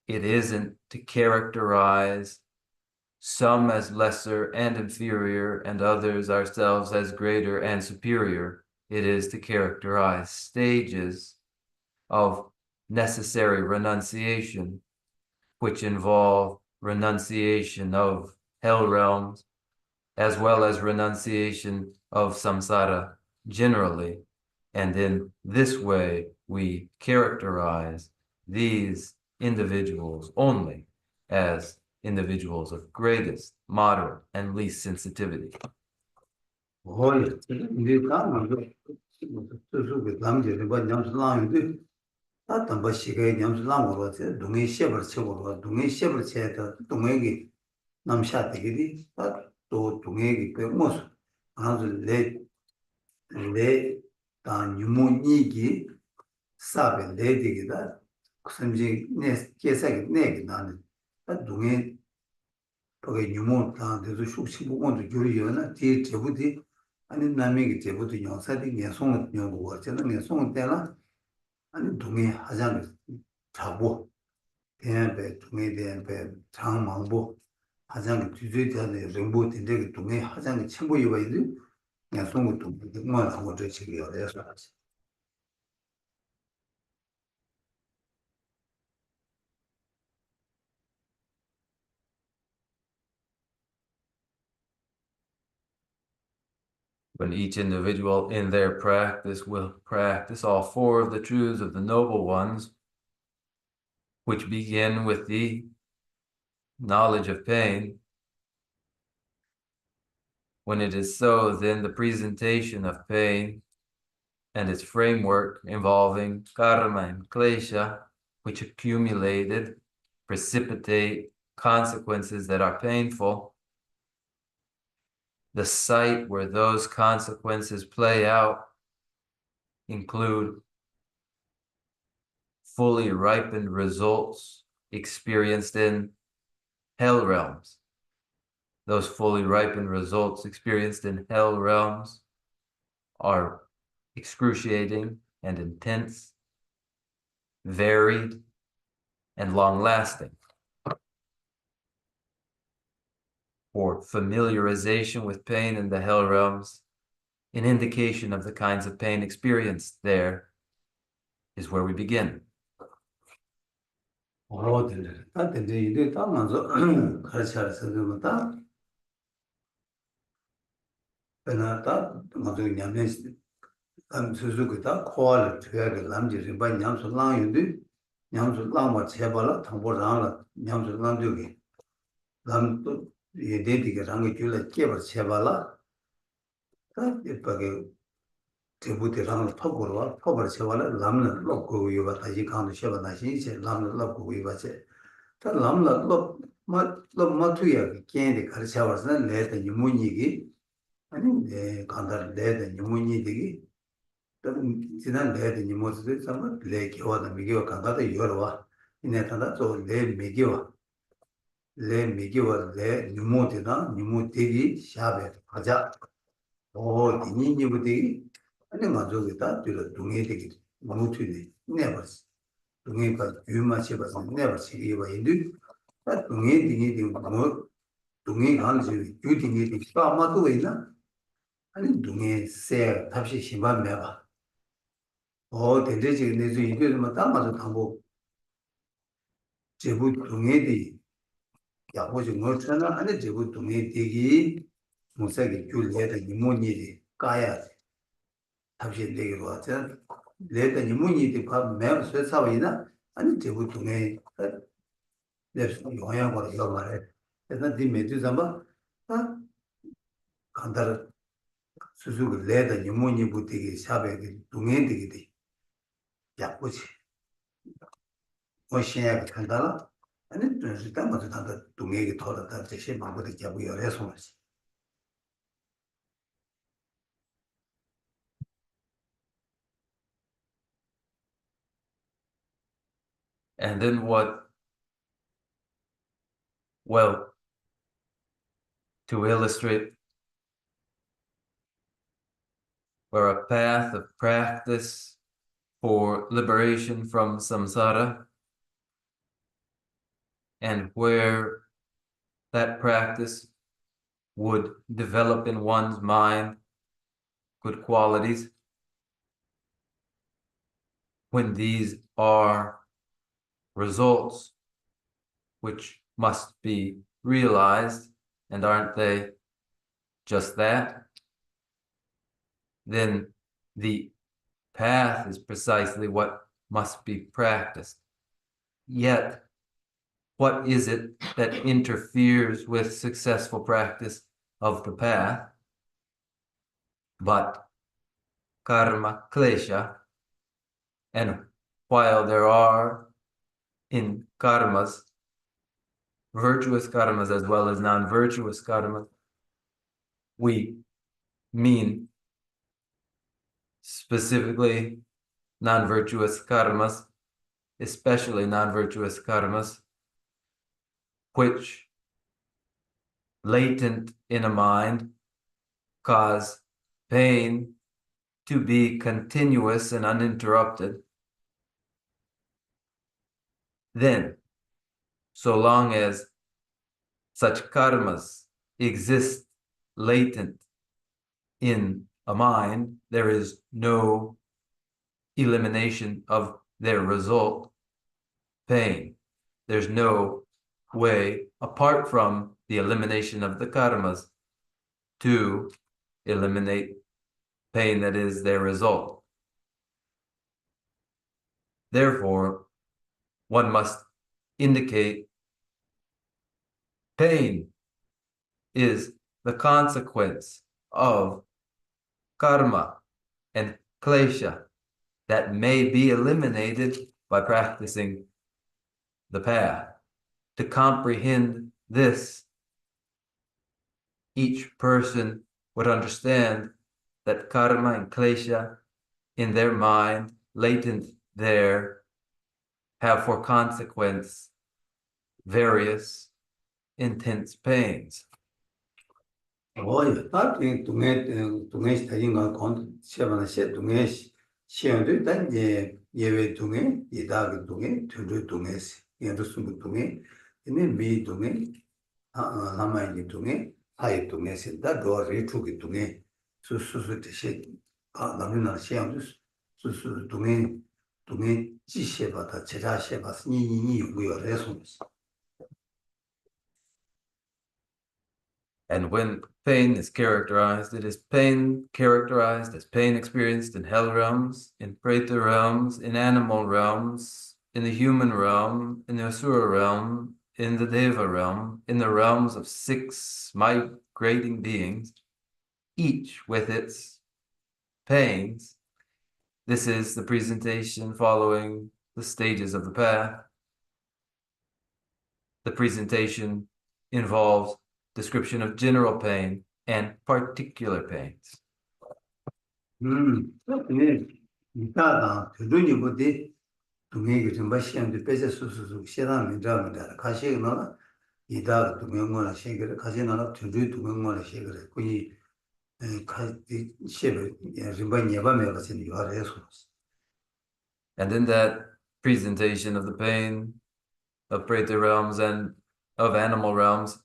it isn't to characterize some as lesser and inferior and others ourselves as greater and superior. it is to characterize stages of necessary renunciation, which involve renunciation of hell realms, as well as renunciation of samsara generally. And in this way, we characterize these individuals only as individuals of greatest, moderate, and least sensitivity. Oye, 근데 가면 그 남자들 뭐 냠슬랑인데 다른 시계 냠슬랑으로 동해 셰버 쳐고 동해 셰버 쳐다 동해기 남샤되기디 또 동해기 그 모습 아주 레레단 유모니기 사베 레디기다甚至 네 계산이 내기 나는 동해 거기 유모다 대도 숙식부원도 교리여나 뒤 제부디 아니 남에게 제부디 영사디 내송을 연구가 저는 내송을 때나 아니 동해 하자는 자고 대한배 동해 대한배 장망보 하자는 뒤뒤자는 정보 된데 동해 하자는 첨부 요바이들 내송을 또 뭐만 하고 저 지기요 그래서 When each individual in their practice will practice all four of the truths of the noble ones, which begin with the knowledge of pain. When it is so, then the presentation of pain and its framework involving karma and klesha, which accumulated, precipitate consequences that are painful. The site where those consequences play out include fully ripened results experienced in hell realms. Those fully ripened results experienced in hell realms are excruciating and intense, varied, and long-lasting. For familiarization with pain in the hell realms, an indication of the kinds of pain experienced there is where we begin. 이제 다 먼저 가르쳐서 그러다 배나다 먼저 냠내 수수기다 코알 되게 남지를 바 냠서 랑인데 냠서 랑마 제발라 당보랑라 냠서 랑되게 남도 예대디게 랑게 줄래 깨버 제발라 다 이쁘게 대부대랑 퍼고로 퍼버 제발라 남는 놓고 요가 다시 가는 셔바 다시 이제 남는 놓고 요바제 다 남는 로 마투야 깨데 가르쳐와서 내다 유문이기 아니 내 간다 내다 유문이되기 지난 내다 유문이 정말 레기와다 미기와 간다다 요러와 이내다다 저레 미기와 레 미기와 레 유문이다 유문되기 샤베 가자 오 니니부디 아니 맞으겠다 뒤로 동해되기 무투니 네버스 동해가 유마시바서 네버스 이와 인도 다 동해되기 뭐 동해 간지 유딩이 아마도 있나 아니 동해 세 답시 심반 매봐 대대지 내주 이거만 담아서 담고 제부 동해디 야고지 뭐잖아 아니 제부 동해되기 무색이 줄내다 이모니디 까야 답시 내기로 하자 내다 이모니디 밥 매우 쇠사위나 아니 제부 동해 내서 영향을 줘 말해 그래서 네 메두 잠바 아 간다르 수수가 내다 이모니 부티기 샤베기 동해되기 야고지 뭐시야 간다라 아니 또 담아서 단다 동해기 돌아다 제시 마고도 잡고 열에서 And then what? Well, to illustrate where a path of practice for liberation from samsara, and where that practice would develop in one's mind good qualities, when these are results which must be realized, and aren't they just that? Then the path is precisely what must be practiced. Yet, what is it that interferes with successful practice of the path but karma klesha? And while there are in karmas, virtuous karmas as well as non-virtuous karmas, we mean specifically non-virtuous karmas, especially non-virtuous karmas, which latent in a mind cause pain to be continuous and uninterrupted. Then, so long as such karmas exist latent in a mind, there is no elimination of their result, pain. There's no way, apart from the elimination of the karmas, to eliminate pain that is their result. Therefore, one must indicate pain is the consequence of karma and klesha that may be eliminated by practicing the path. To comprehend this, each person would understand that karma and klesha in their mind, latent there, have for consequence various intense pains. Oye, tal 동해 대인가 건 세번에 세 동해 시험도 단 예외 동해 이다그 동해 두루 동해스 예루스무 동해 이네 미 동해 남아있는 동해 하이 동해스 다 도리 투기 동해 수수수 대시 남이나 시험도 수수 동해 지시바다 제자시바 니니니 우여래서 And when pain is characterized, it is pain characterized as pain experienced in hell realms, in preta realms, in animal realms, in the human realm, in the asura realm, in the deva realm, in the realms of 6 migrating beings, each with its pains. This is the presentation following the stages of the path. The presentation involves description of general pain and particular pains. 네. 이따가 그분이 뭐지? 동행이 좀 마시는데 빼서 수수수 시간을 잡는다. 가시는 이따가 동행을 시기를 가지나라 둘이 동행을 시기를 거기 가지 시를 림반 예반에 가서 요하래서. And in that presentation of the pain of preta realms and of animal realms,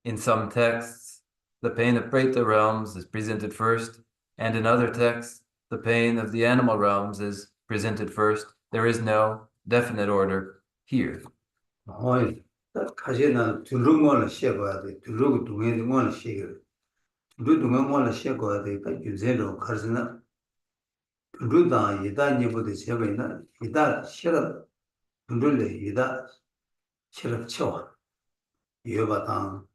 in some texts, the pain of preta realms is presented first, and in other texts, the pain of the animal realms is presented first. There is no definite order here. 가지나 둘rum을 시어봐야 돼. 둘rum을 동행을 시기를. 둘 동행을 시어봐야 돼. 그 유제로 가르스나 둘다 이다니보다 제베나 이다 싫어. 둘래 이다 싫어 쳐. 이어봐다.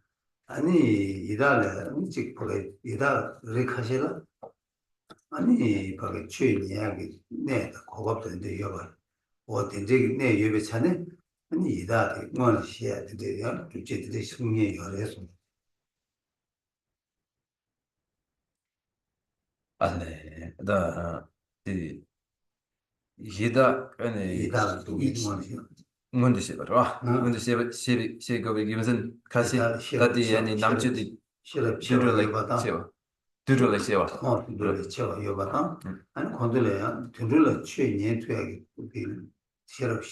아니 이다래 음식 보게 이다 리카시라 아니 보게 주인 이야기 네 고급된데 여봐 어딘지 네 예배 차네 아니 이다 뭐 시야 되대요 주제들이 승리에 열해서 네, the Yida 이다 또 뭐지요 문제 시바로 문제 시가 기면은 같이 다디 아니 남주디 싫어 두르래 여봐다 세워 두르래 세워 둘래 쳐 여봐다 아니 건들래야 둘래 주인 투약이 싫어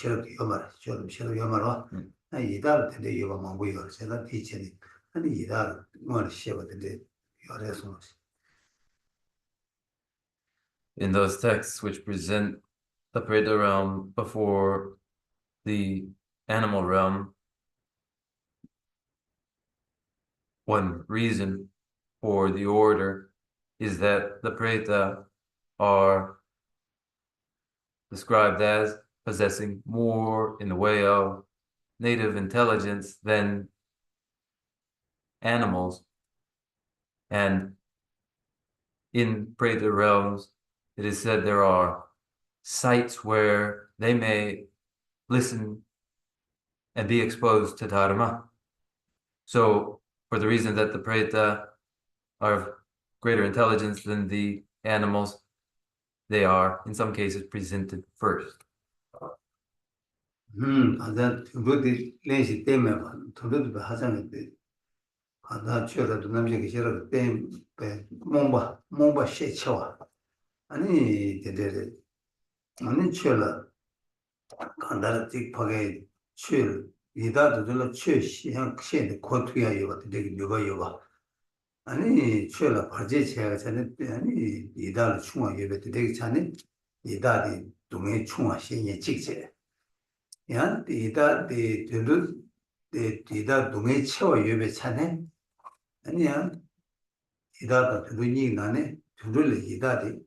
여말 싫어 여말와 이달 텐데 여봐만 보여 제가 뒤치니 아니 이달 뭐 시어던데 열해서 in those texts which present the Preta realm before the animal realm, one reason for the order is that the Preta are described as possessing more in the way of native intelligence than animals. And in Preta realms, it is said there are sites where they may listen and be exposed to Dharma. So, for the reason that the Preta are of greater intelligence than the animals, they are, in some cases, presented first. 하자 그것이 렌시 때문에 도도도 하자는데 하다 쳐라도 남자기 싫어도 때 몽바 셰쳐와 아니 데데 아니 쳐라 간다라 틱파게 쳐 이다도 들로 쳐 시행 셰데 코트야 이거 되게 요가 아니 쳐라 바제 제가 전에 아니 이다를 충화 예배 되게 전에 이다디 동해 충화 신예 직제 야 이다 들로 이다 동해 채워 예배 차네 아니야 이다가 들으니 나네 들을 이다디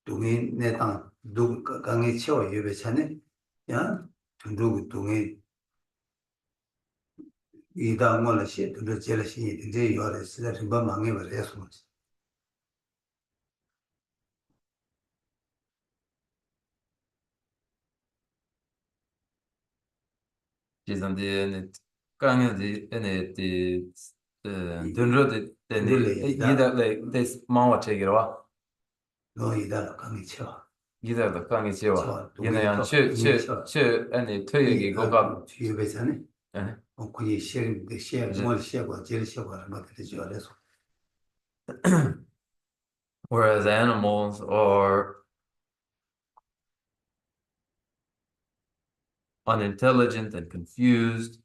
동해 내당 누 강에 채워 예배 차네 야 들고 동해 이다 몰라시 들을 제라시 이제 요래 쓰다 좀 망해 버려서 Dizem de kangen de ene de dunro de yida le des mawa chegirwa 너 이다 강에 채워 yida de kangen chewa 저 yene 동해 yan 더 동해 채워 ene toyegi 이 goga 예배 차네 eh 그게 시에 뭘 시하고 제일 시하고 하는 것 같아요. 그래서 whereas animals are unintelligent and confused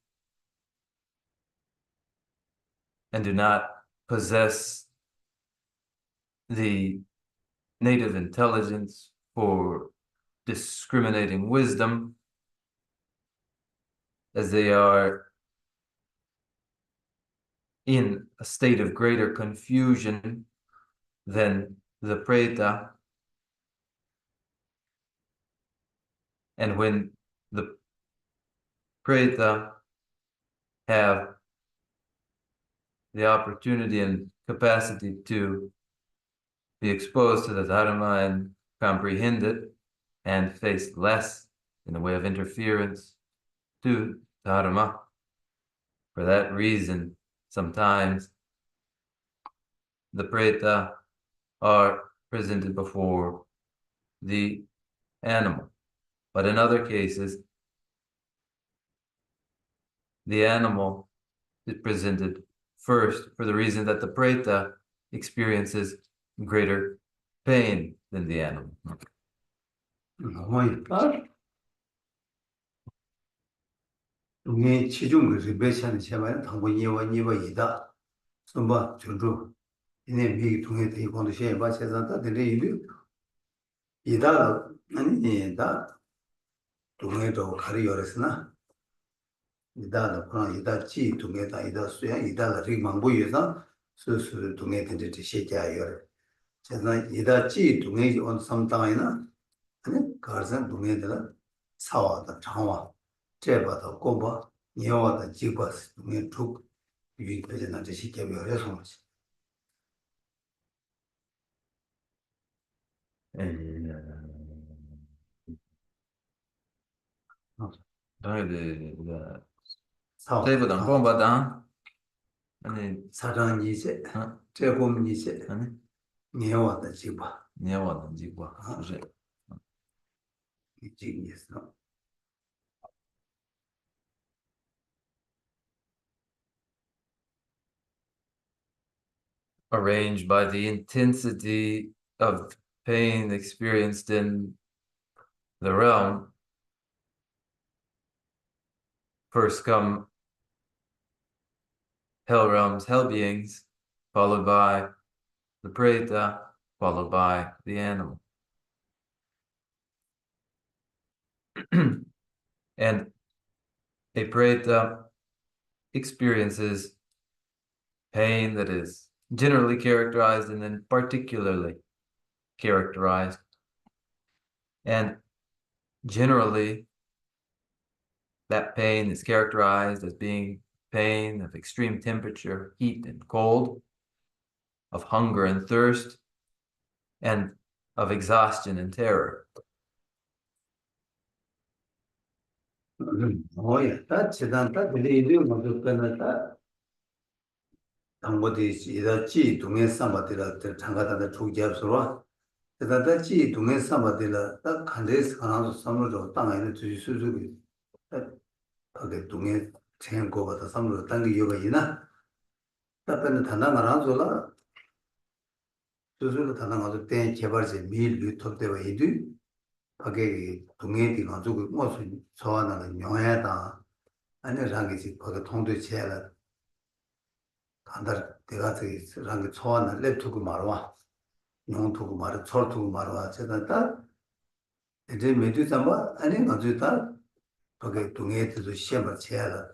and do not possess the native intelligence for discriminating wisdom, as they are in a state of greater confusion than the Preta. And when the Preta have the opportunity and capacity to be exposed to the Dharma and comprehend it and face less in the way of interference to Dharma, for that reason, sometimes the Preta are presented before the animal. But in other cases, the animal is presented first for the reason that the Preta experiences greater pain than the animal. 뭐일까? 동해 치중 그 배차는 제발 당고 니와 이다. 선바 저도 이내 미 동해 대공도 시에 맞춰서 되는 일이 이다 아니 이다 동해도 가리 열었으나 이다는 그런 이다 지 동해다 이다 수야 이다가 리망보여서 스스 동해 된데 시작이요. 제가 이다 지 동해 온 삼당이나 아니 가르선 동해들 사와다 장와 제바다 고바 니와다 지바스 동해 툭 유익되는 데 시켜버려 손지. 사와 Table combat 아니 사장이제 제봄이제 아니 니와다 지바 니와는 지과 이제 이지니스 arranged by the intensity of pain experienced in the realm. First come hell realms, hell beings, followed by the Preta, followed by the animal. And a preta experiences pain that is generally characterized and then particularly characterized. And generally, that pain is characterized as being pain of extreme temperature, heat and cold, of hunger and thirst, and of exhaustion and terror. 뭐야, 다 지단다 들이도 모두 끝났다. 당고디 이다 지 동에 삼바들라 장가다다 조기압서로 그다다 지 동에 삼바들라 딱 간데스 하나도 삼으로 땅에는 주지 수주기 거기 동에 생고보다 삼으로 땅게 이유가 있나? 답변은 단단하라서라 수수로 단단하도 때 개발제 밀 유튜브대와 이두 거기 동에 뒤 가지고 무슨 소환하는 영야다 아니 장기지 거기 통도 제라 간다 내가 저기 랑 소환을 랩투고 말와 용투고 말 철투고 말와 제가 이제 매주 삼바 아니 가지고 다 거기 동해에도 시험을 제라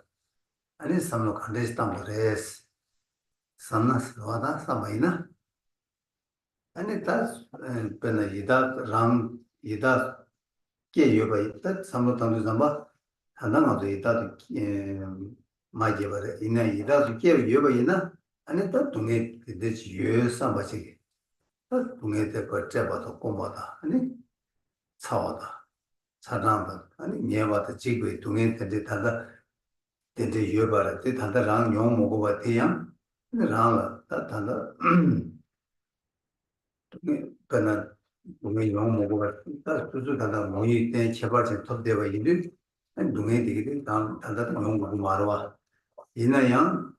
아니 삼로 간데스 담레스 삼나스 와다 삼바이나 아니 다 변나 이다 이다 게 여바 있다 삼로 담도 삼바 하나가도 이다도 마제바래 이나 이다도 게 여바 있나 아니 다 동해 대지 여 삼바지 동해 때 버텨봐도 꼬마다 아니 차와다 차단다 아니 녀바다 지구에 동해 때 다다 대대 여바라 때 다다랑 용 먹어봐 대양 랑 다다 그나 동해 용 먹어봐 다 수수 다다 모이 때 제발제 톱대와 이들 아니 동해 되게 다다 용 먹고 말와 이나양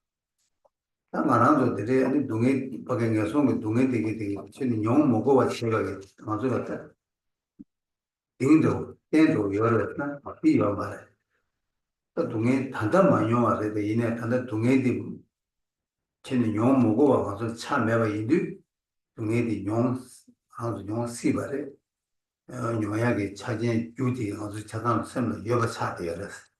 다 말하는 것들이 아니 동해 밖에서 동해 되게 지금 용 먹어봐 생각이 아주 같다 딩도 땡도 열었나 비어 말해 또 동해 단단 많이 와서 이내 단단 동해디 지금 용 먹어봐 가서 차 매봐 이들 동해디 용 아주 용 씨바래 용약에 차진 유디 아주 차단 셈을 여러 차대열었어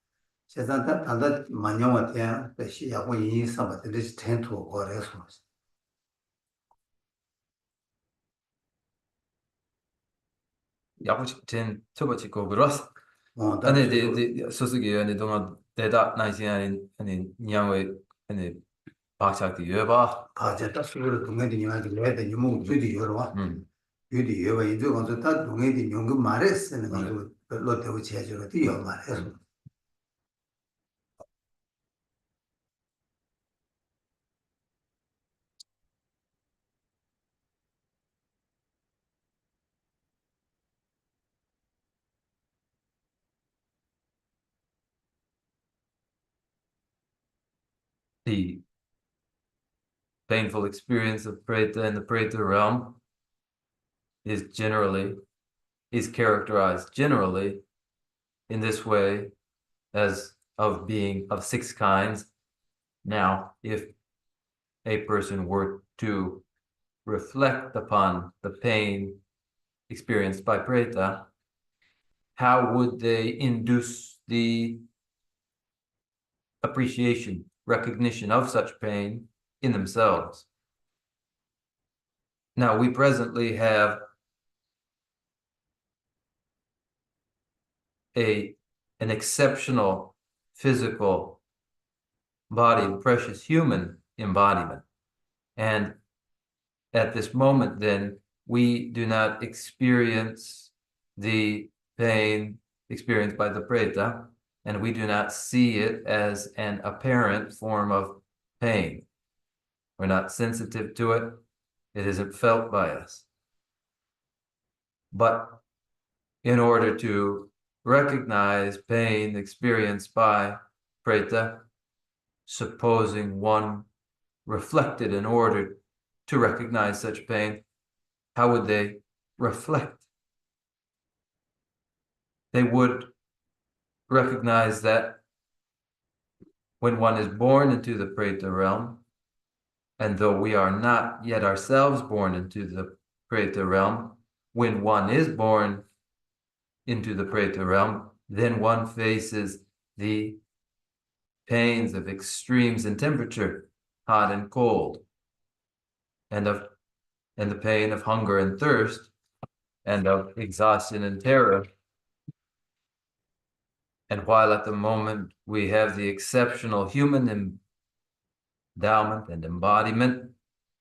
세상다 단단 많이 와대 다시 야고 이 삼바들이 텐토 거래서 야구ten 쳐버치고 그러스. 다 아니 소스기 아니 동안 대다 나이시 아니 냐웨 아니 박사기 여봐. 가제다 수를 동해디 용약에 내다 유목 주디 열어와 유디 여봐 이제 가서 다 동해디 용금 말했으는 가지고 롯데고 제주로 뛰어 말해서 The painful experience of Preta in the Preta realm is characterized generally in this way as of being of six kinds. Now, if a person were to reflect upon the pain experienced by Preta, how would they induce the appreciation, recognition of such pain in themselves? Now, we presently have an exceptional physical body, precious human embodiment. And at this moment, then, we do not experience the pain experienced by the Preta, and we do not see it as an apparent form of pain. We're not sensitive to it. It isn't felt by us. But in order to recognize pain experienced by Preta, supposing one reflected in order to recognize such pain, how would they reflect? They would recognize that when one is born into the Preta realm, and though we are not yet ourselves born into the Preta realm, when one is born into the Preta realm, then one faces the pains of extremes in temperature, hot and cold, and the pain of hunger and thirst, and of exhaustion and terror. And while at the moment we have the exceptional human endowment and embodiment,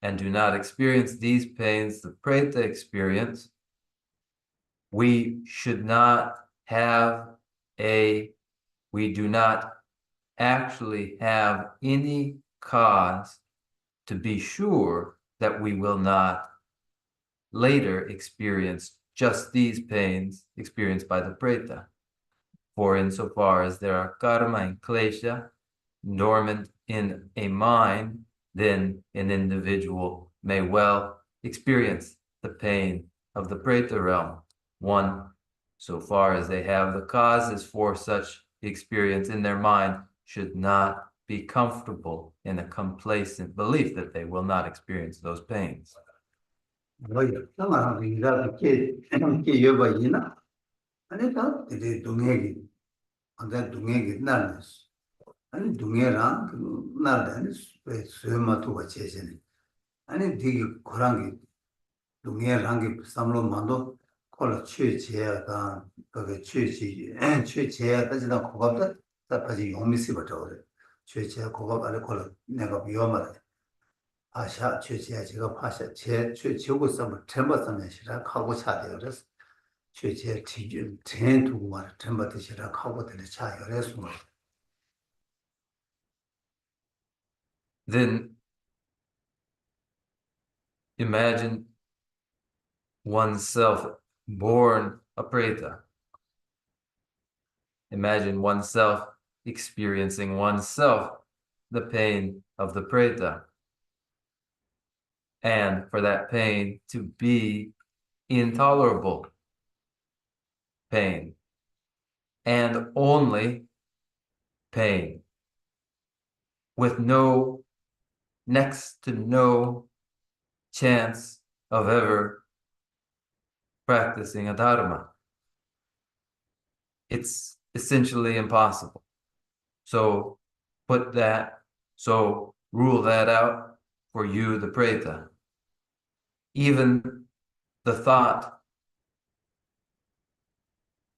and do not experience these pains the Preta experience, we do not actually have any cause to be sure that we will not later experience just these pains experienced by the Preta. For insofar as there are karma and klesha dormant in a mind, then an individual may well experience the pain of the Preta realm. One, so far as they have the causes for such experience in their mind, should not be comfortable in a complacent belief that they will not experience those pains. 뭐야, 상황이 이렇게 이렇게 여봐이나 아니 다 되게 동행이 안돼 동행이 나는 아니 동해랑 그 나는 왜 수요마도 같이 해지네 아니 되게 고랑이 동해랑 게 삼로만도 콜 취지야가 그게 취지야 따지다 고갑다 답하지 용미시 버터 그래 취지야 고갑 안에 콜 내가 위험하다 아샤 취지야 제가 파샤 제 취지고 섬을 템버스는 시라 하고 차대요 그래서 취지야 티준 텐두고 말 템버스시라 하고 되는 차요 그래서 Then imagine oneself born a Preta. Imagine oneself experiencing oneself the pain of the Preta. And for that pain to be intolerable pain and only pain with next to no chance of ever practicing a dharma. It's essentially impossible. So rule that out for you, the Preta. Even the thought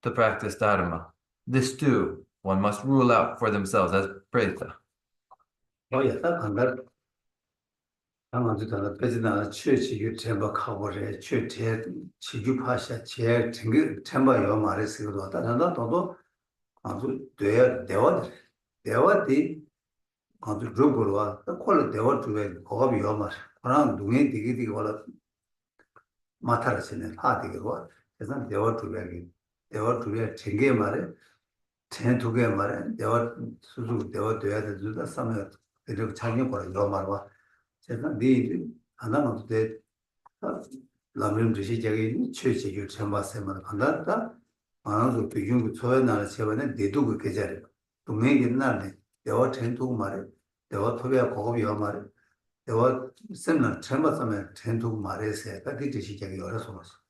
to practice dharma, this too, one must rule out for themselves as Preta. 뭐야 딱 한다 당한지도 배지나 취지유 템버 카보레 취제 지주파샤 제 등급 템버요 말했어도 다른다 또도 아주 대화디 아주 조거와 콜 대화 중에 고갑이 요 말. 그러나 눈에 되게 걸어 마타르시네 하디고 그래서 대화 중에 챙게 말에 텐두게 말에 대화 수수 대화 돼야 되다 삼에 이렇게 자기 거라 요 말과 제가 네 하나만 돼 람림 지시적인 최지유 첨바세만 간다다 아주 비중 초연하는 세번에 내도 그 계절에 동맹이 옛날에 대화 텐두 말에 대화 토비아 고급이 말에 대화 셈는 첨바세만 텐두 말에서 그 지시적이 어려서 왔어.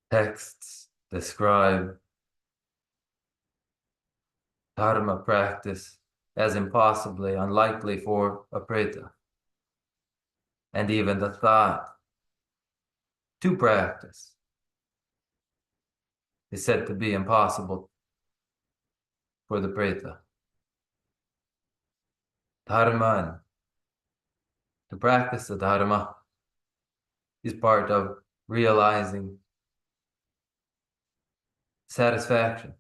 Texts describe dharma practice as impossibly unlikely for a Preta. And even the thought to practice is said to be impossible for the Preta. Dharma, and to practice the dharma is part of realizing satisfaction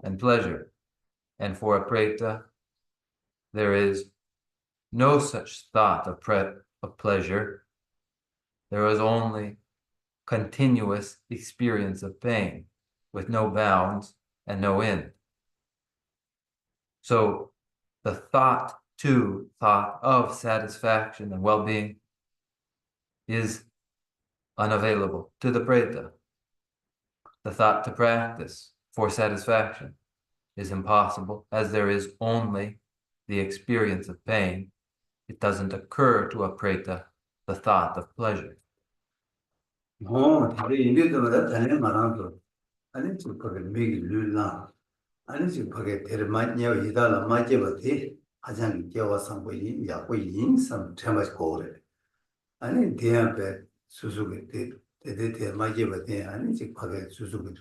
and pleasure. And for a Preta, there is no such thought of pleasure. There is only continuous experience of pain with no bounds and no end. So the thought of satisfaction and well-being is unavailable to the Preta. The thought to practice for satisfaction is impossible, as there is only the experience of pain. It doesn't occur to a Preta the thought of pleasure. 다들 인디도마다 다른 말하고 아니 좀 거기 미기 룰라 아니 좀 거기 데르마니아 이달라 마제버티 하장 겨와서 보이 야고 인삼 참아서 거래 아니 대한배 수수게 대대 마제버티 아니 좀 거기 수수게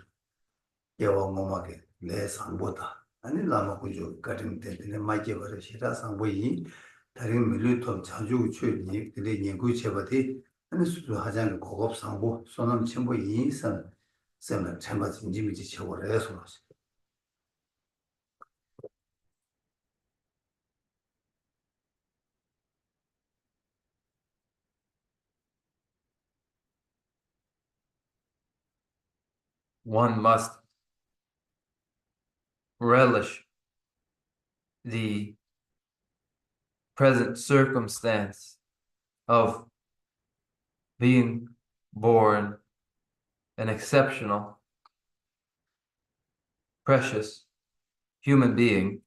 겨와 뭐마게 내 상보다 아니 라마 구조 같은 데는 마제버를 시라 상보이 다른 밀루톤 자주 추니 그래 연구 제버티 아니 수수 하장 고급 상보 소남 첨부 인선 쌤은 참아 진지미지 쳐버려 해서 One must relish the present circumstance of being born an exceptional, precious human being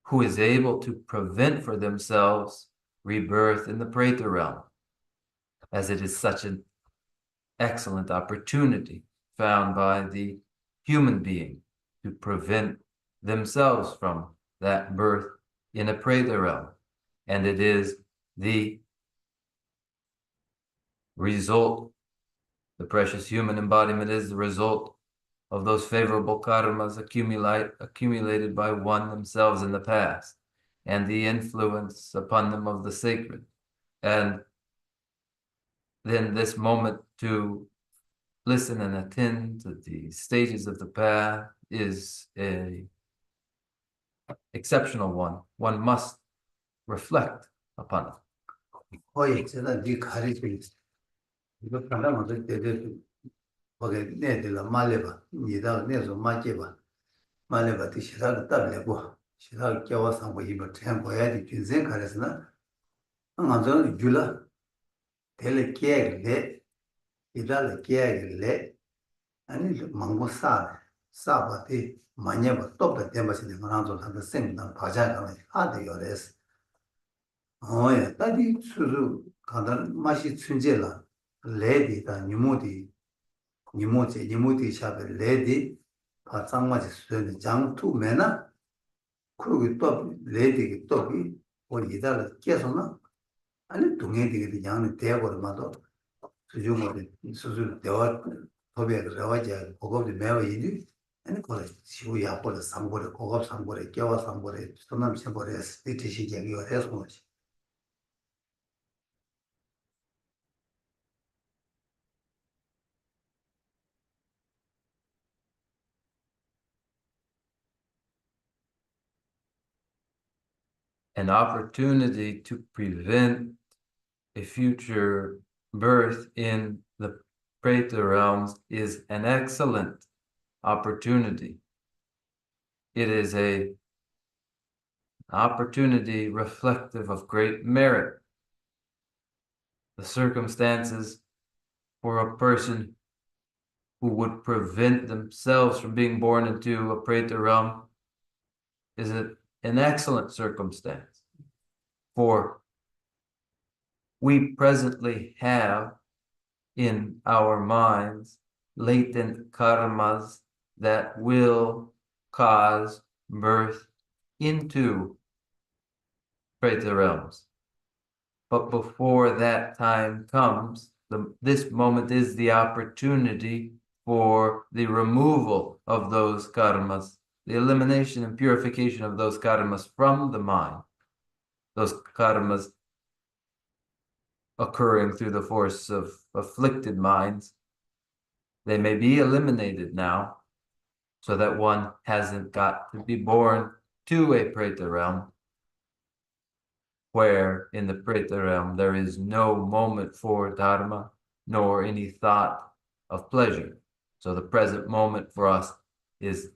who is able to prevent for themselves rebirth in the Preta realm, as it is such an excellent opportunity found by the human being to prevent themselves from that birth in a Preta realm. And it is the result, the precious human embodiment is the result of those favorable karmas accumulated by one themselves in the past, and the influence upon them of the sacred. And then this moment to listen and attend to the stages of the path is a exceptional one. One must reflect upon it. 거의 제가 네 가리고 있어. 이거 하나만 더 때려 거기 내들라 말해봐. 니가 내서 맞게봐. 말해봐. 시라가 답내고 시라가 겨워서 뭐 이거 참 봐야 돼. 인생 가르스나 아마도 줄라 텔레 깨게 이달에 깨게 아니 망고 사바티 마냐바 똑다 데마시는 거라서 한번 생각 봐자가 하대 요래스 어예 따디 수수 가단 맛이 춘제라 레디다 니모디 샤베 레디 파상마지 수는 장투 메나 그리고 또 레디기 또비 어디다 계속나 아니 동해디게 양은 대거마도 수중으로 수술 대화 법에 들어가지 고급이 매워 이리 아니 거기 시우야 보다 상고래 고급 상고래 겨워 상고래 손남 셔버려 스티치 얘기가 해서 뭐지 An opportunity to prevent a future birth in the Preta realms is an excellent opportunity. It is an opportunity reflective of great merit. The circumstances for a person who would prevent themselves from being born into a Preta realm is an excellent circumstance. For we presently have in our minds latent karmas that will cause birth into Preta realms. But before that time comes, this moment is the opportunity for the removal of those karmas, the elimination and purification of those karmas from the mind, those karmas occurring through the force of afflicted minds. They may be eliminated now, so that one hasn't got to be born to a Preta realm, where in the Preta realm there is no moment for dharma, nor any thought of pleasure. So the present moment for us is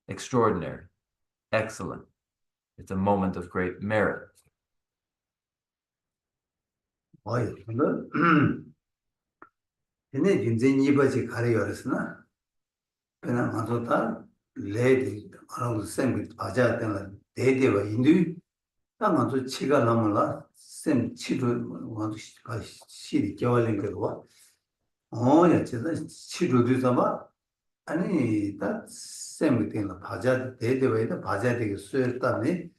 extraordinary, excellent. It's a moment of great merit. 어이 근데 얘네 인생 이버지 가려였으나 그냥 맞았다 레디 알아서 쌤이 맞아야 되는 대대와 인도 땅아서 치가 남을라 쌤 치도 와도 시리 겨울인 거고 야, 진짜 치료도 잡아. 아니, 다 쌤이 되는 바자 대대와이다 바자 되게 수였다니.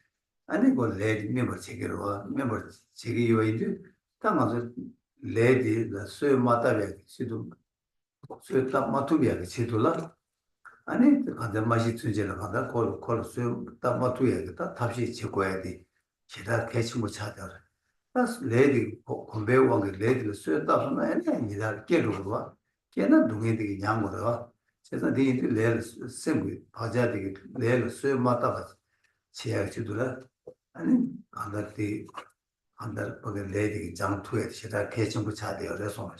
아니, 그 레디 멤버 체계로 와. 멤버 체계 요인데 딱 맞아. 레디 라 수요 마다베 시도 수요 딱 맞투비야 시도라. 아니, 간다 맛이 tun제라 간다. 콜 수요 딱 맞투야겠다. 답시 지고야 돼. 제가 개치 못 찾아. tas lady kombe wang lady le sue ta so na ne ni da ke ru wa ke na du nge de nyang mo da che sa de de le sem gu pa ja de le le sue ma ta ba che ya chi du la ani andar pa ge lady jang tu ye che da ke chung bu cha de yo le so ma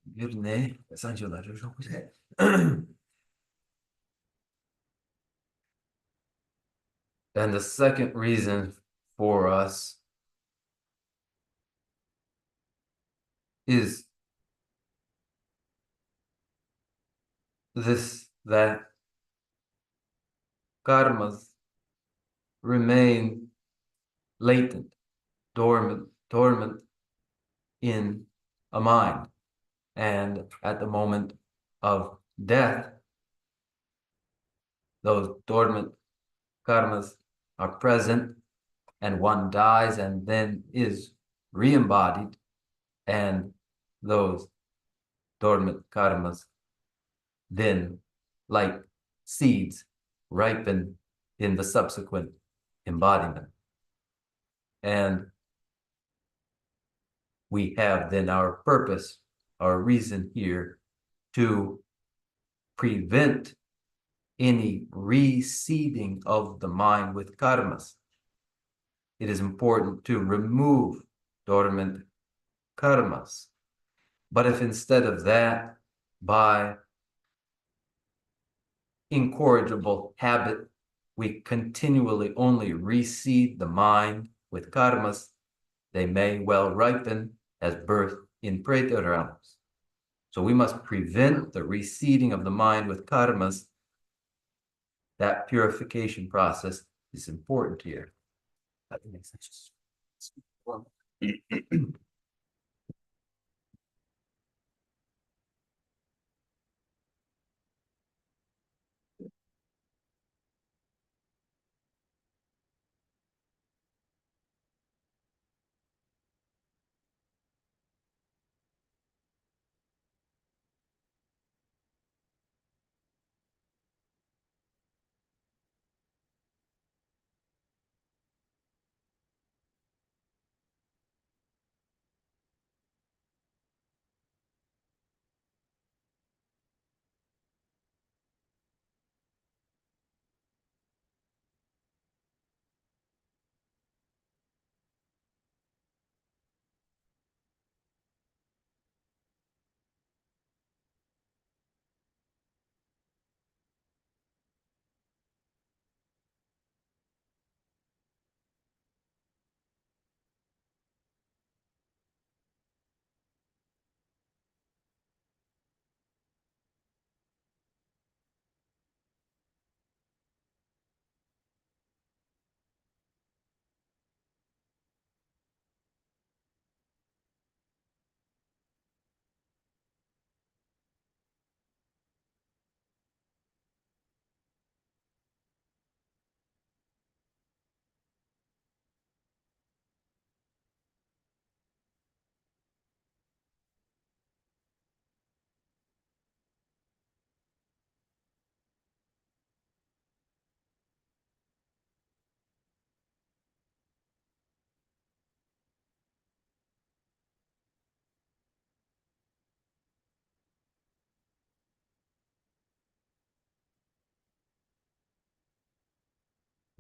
bir ne? Sanjolar çok güzel. And the second reason for us is this, that karmas remain latent, dormant in a mind. And at the moment of death, those dormant karmas are present, and one dies and then is re-embodied, and those dormant karmas then, like seeds, ripen in the subsequent embodiment. And we have then our purpose, our reason here to prevent any reseeding of the mind with karmas. It is important to remove dormant karmas. But if instead of that, by incorrigible habit, we continually only reseed the mind with karmas, they may well ripen as birth in preta realms. So we must prevent the reseeding of the mind with karmas. That purification process is important here. That makes sense.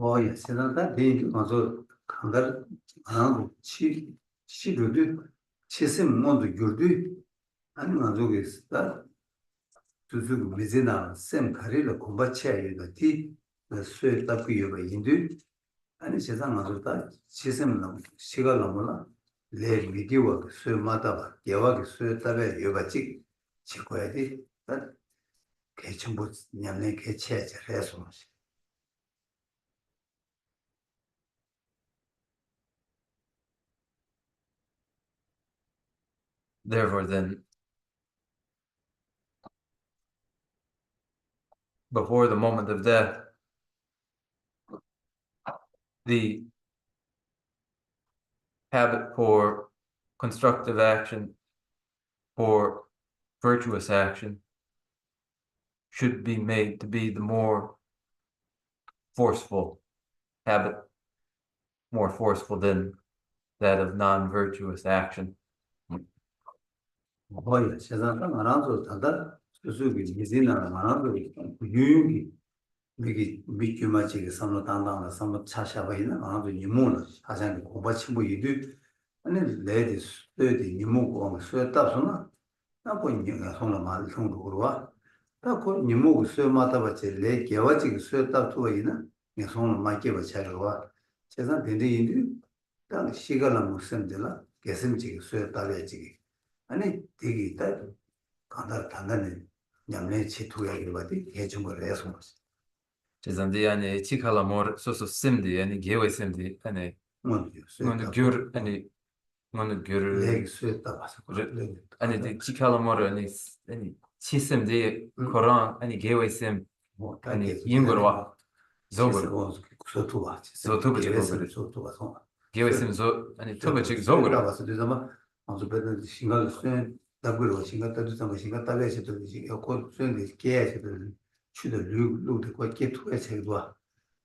야, 세상다 대인기 가서 강달 치료도 치심 모두 gördü. 아니 가지고 있다. 두두 미제나 샘 카리를 공부치야이다. 티 수에 딱 이유가 인도 아니 세상 가서다 치심은 시간 넘어라. 레 비디오가 수마다 봐. 대화가 수에 따라 이유가지 지고야 돼. 개천부 냠내 개체야. 그래서 Therefore, then, before the moment of death, the habit for constructive action, for virtuous action, should be made to be the more forceful habit, more forceful than that of non-virtuous action. 거의 세상 나라도 다다 수수기 미진나 나라도 유유기 미기 미규마지게 삼로 단단한 삼로 차샤바이나 나라도 이모는 하장이 고바치 뭐 이도 아니 레디 스테디 이모고 스웨타서나 나 보이냐 손을 말 손으로 그러와 다고 이모고 스웨마다 바체 레 개와지 스웨타 투이나 니 손을 마게 바차로와 세상 된데 인도 딱 시간을 무슨 데라 개심지 스웨타래지 아니 되게 있다 간다 단단히 냠내 치투야 바디 해준 걸 해서 Cezandi yani chikalamor soso simdi yani gewe simdi yani ngono gyur yani ngono gyur 레기 스웨타 봐서 yani de chikalamor yani chi simdi koran yani gewe sim 뭐 yani yingorwa zogor 소투바 zotuba chikogor 소투바 소 gewe sim zo yani tuba chik zogor 봐서 되잖아 아주 배는 신gal 스웨 답으로 신gal 따도 좀 신gal 따래서도 이거 스웨는 계에서도 추도 루도 거 게투에 세도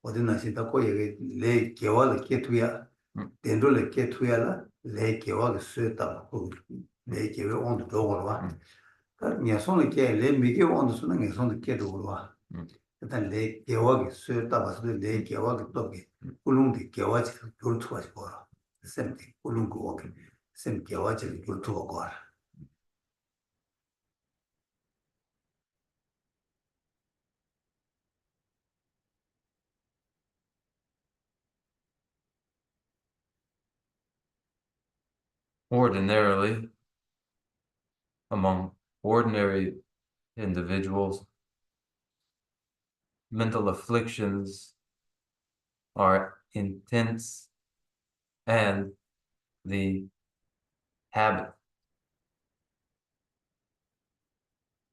어디나 시다 거에 레 개월 게투야 덴돌레 게투야라 레 개월 스웨다 레 개월 온도 도고와 녀손의 게 레미게 온도 쓰는 녀손의 게도 그러와 일단 레 개월 스웨다 봐서 레 개월 또게 울릉디 개월지 돌투가 보라 샘티 울릉고 오게 샘 개월지 돌투가 거라 ordinarily among ordinary individuals mental afflictions are intense and the habit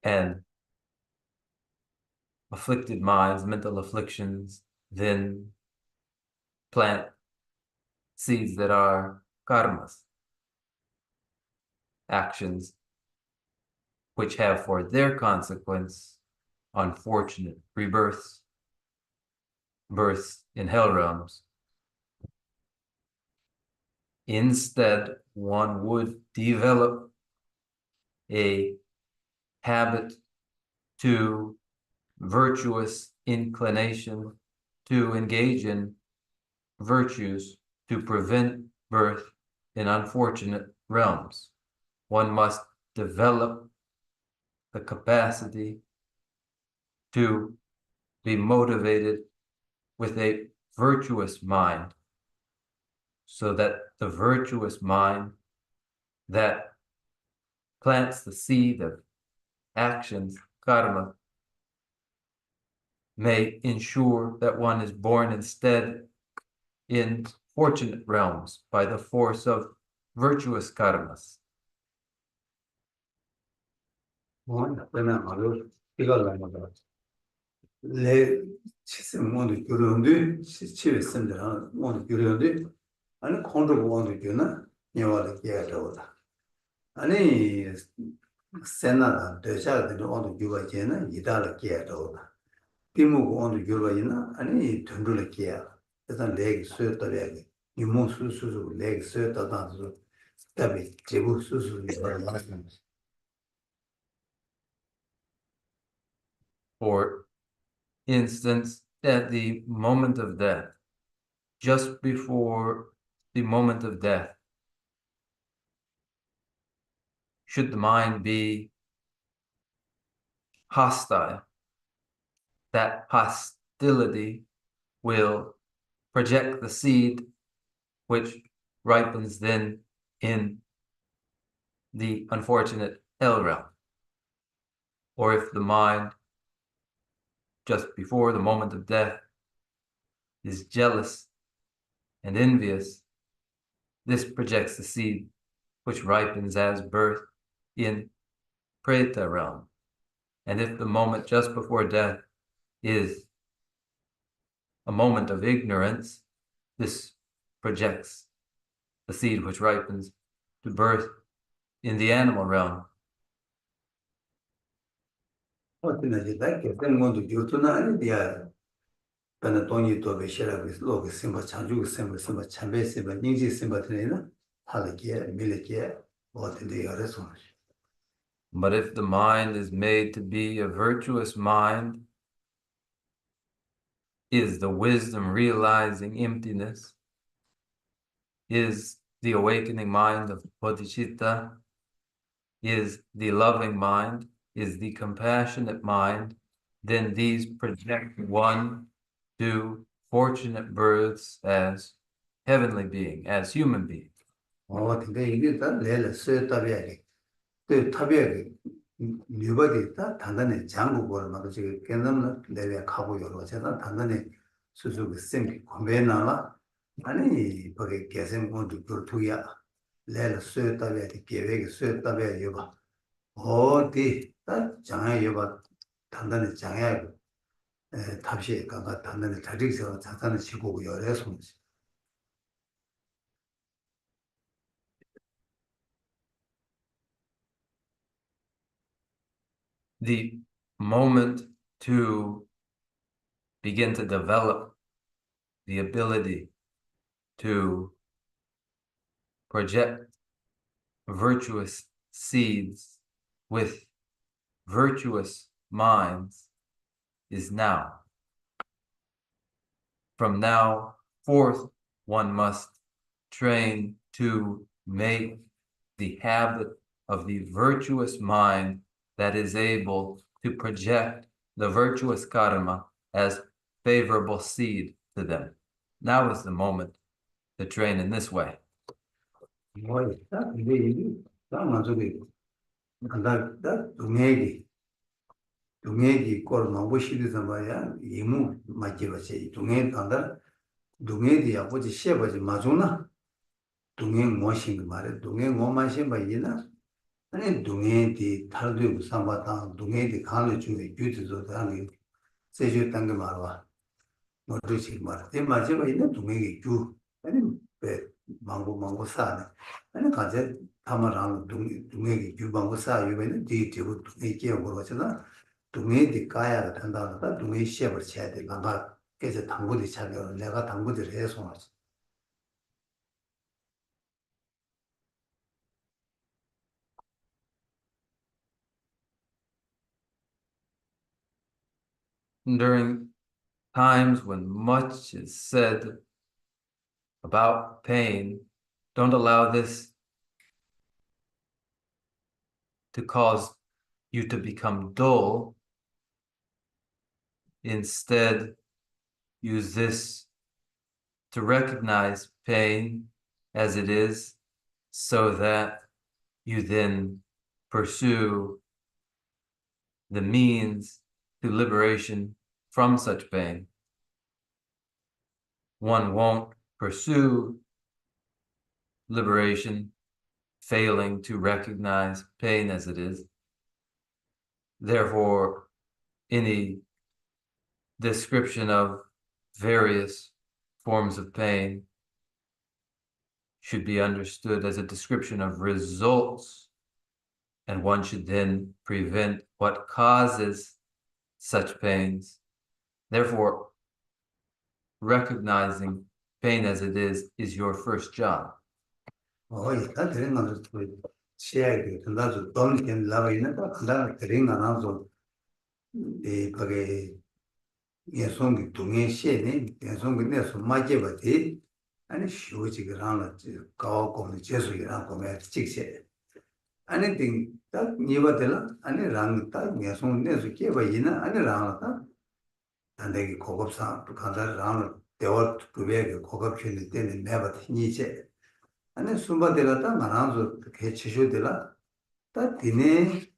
and afflicted minds, mental afflictions, then plant seeds that are karmas, actions which have for their consequence unfortunate rebirths, births in hell realms. Instead, one would develop a habit to virtuous inclination to engage in virtues to prevent birth in unfortunate realms. One must develop the capacity to be motivated with a virtuous mind, so that the virtuous mind that plants the seed of actions, karma, may ensure that one is born instead in fortunate realms by the force of virtuous karmas. 레 치스 모두 교련데 치치스인데라 모두 교련데 아니 콘도 모두 교나 녀와를 깨야더라 아니 세나다 대샤도 모두 교가제나 이달을 깨야더라 비무고 모두 교가이나 아니 던돌을 깨야 일단 레기 수였더래 이모 수수수 레기 수였다다서 답이 제부 수수 For instance, at the moment of death, just before the moment of death, should the mind be hostile, that hostility will project the seed which ripens then in the unfortunate hell realm. Or if the mind, just before the moment of death, is jealous and envious, this projects the seed which ripens as birth in Preta realm. And if the moment just before death is a moment of ignorance, this projects the seed which ripens to birth in the animal realm. But if the mind is made to be a virtuous mind, is the wisdom realizing emptiness, is the awakening mind of bodhicitta, is the loving mind, is the compassionate mind, then these project one to fortunate births as heavenly being, as human being. 단단히 장국을 막 지금 깨닫는 레벨 가고 여러 제가 단단히 수수 생 공부해나라 아니 거기 계신 분들 그렇고야 레벨 쇠다베 계획이 쇠다베 여봐 어디 딱 장애 여봐 단단히 장애 탑시 가가 단단히 자리에서 자산을 치고 열어서 The moment to begin to develop the ability to project virtuous seeds with virtuous minds is now. From now forth, one must train to make the habit of the virtuous mind that is able to project the virtuous karma as favorable seed to them. Now is the moment to train in this way. 동해기 꼴 마보시리서 봐야 이무 맞지버지 동해 간다 동해디 아버지 시아버지 맞으나 동해 뭐신 말에 동해 뭐만신 봐이나 아니 동해디 탈도 삼바다 동해디 간을 중에 규지도 하는 세주 단계 말와 뭐듯이 말 대마지 봐이나 동해기 규 아니 배 망고 사네 아니 가제 타마랑 동해기 규방고 사 유배는 뒤뒤고 동해 기억으로 하잖아 동해디 가야가 된다는데 동해 시합을 쳐야 돼. 나가 계속 당구디 차려. 내가 당구디를 해서 하지. During times when much is said about pain, don't allow this to cause you to become dull. Instead, use this to recognize pain as it is, so that you then pursue the means to liberation from such pain. One won't pursue liberation failing to recognize pain as it is. Therefore, any description of various forms of pain should be understood as a description of results, and one should then prevent what causes such pains. Therefore, recognizing pain as it is your first job. 다 되는 거는 시야에 된다죠. 돈 견라고 있는다. 그다음 드린 거나서 이 거기 예송이 동해 시에네. 예송이 내서 맞게 받이 아니 쇼지그랑 가고 제수이랑 거면 직세. 아니 딩딱 니바들 아니 랑딱 예송 내서 깨바이나 아니 랑딱 단대기 고급사 간다를 랑 대월 그게 고급ชิ้는 때는 내가 니제 아니 숨바데라다 말아서 개치쇼데라 다 디네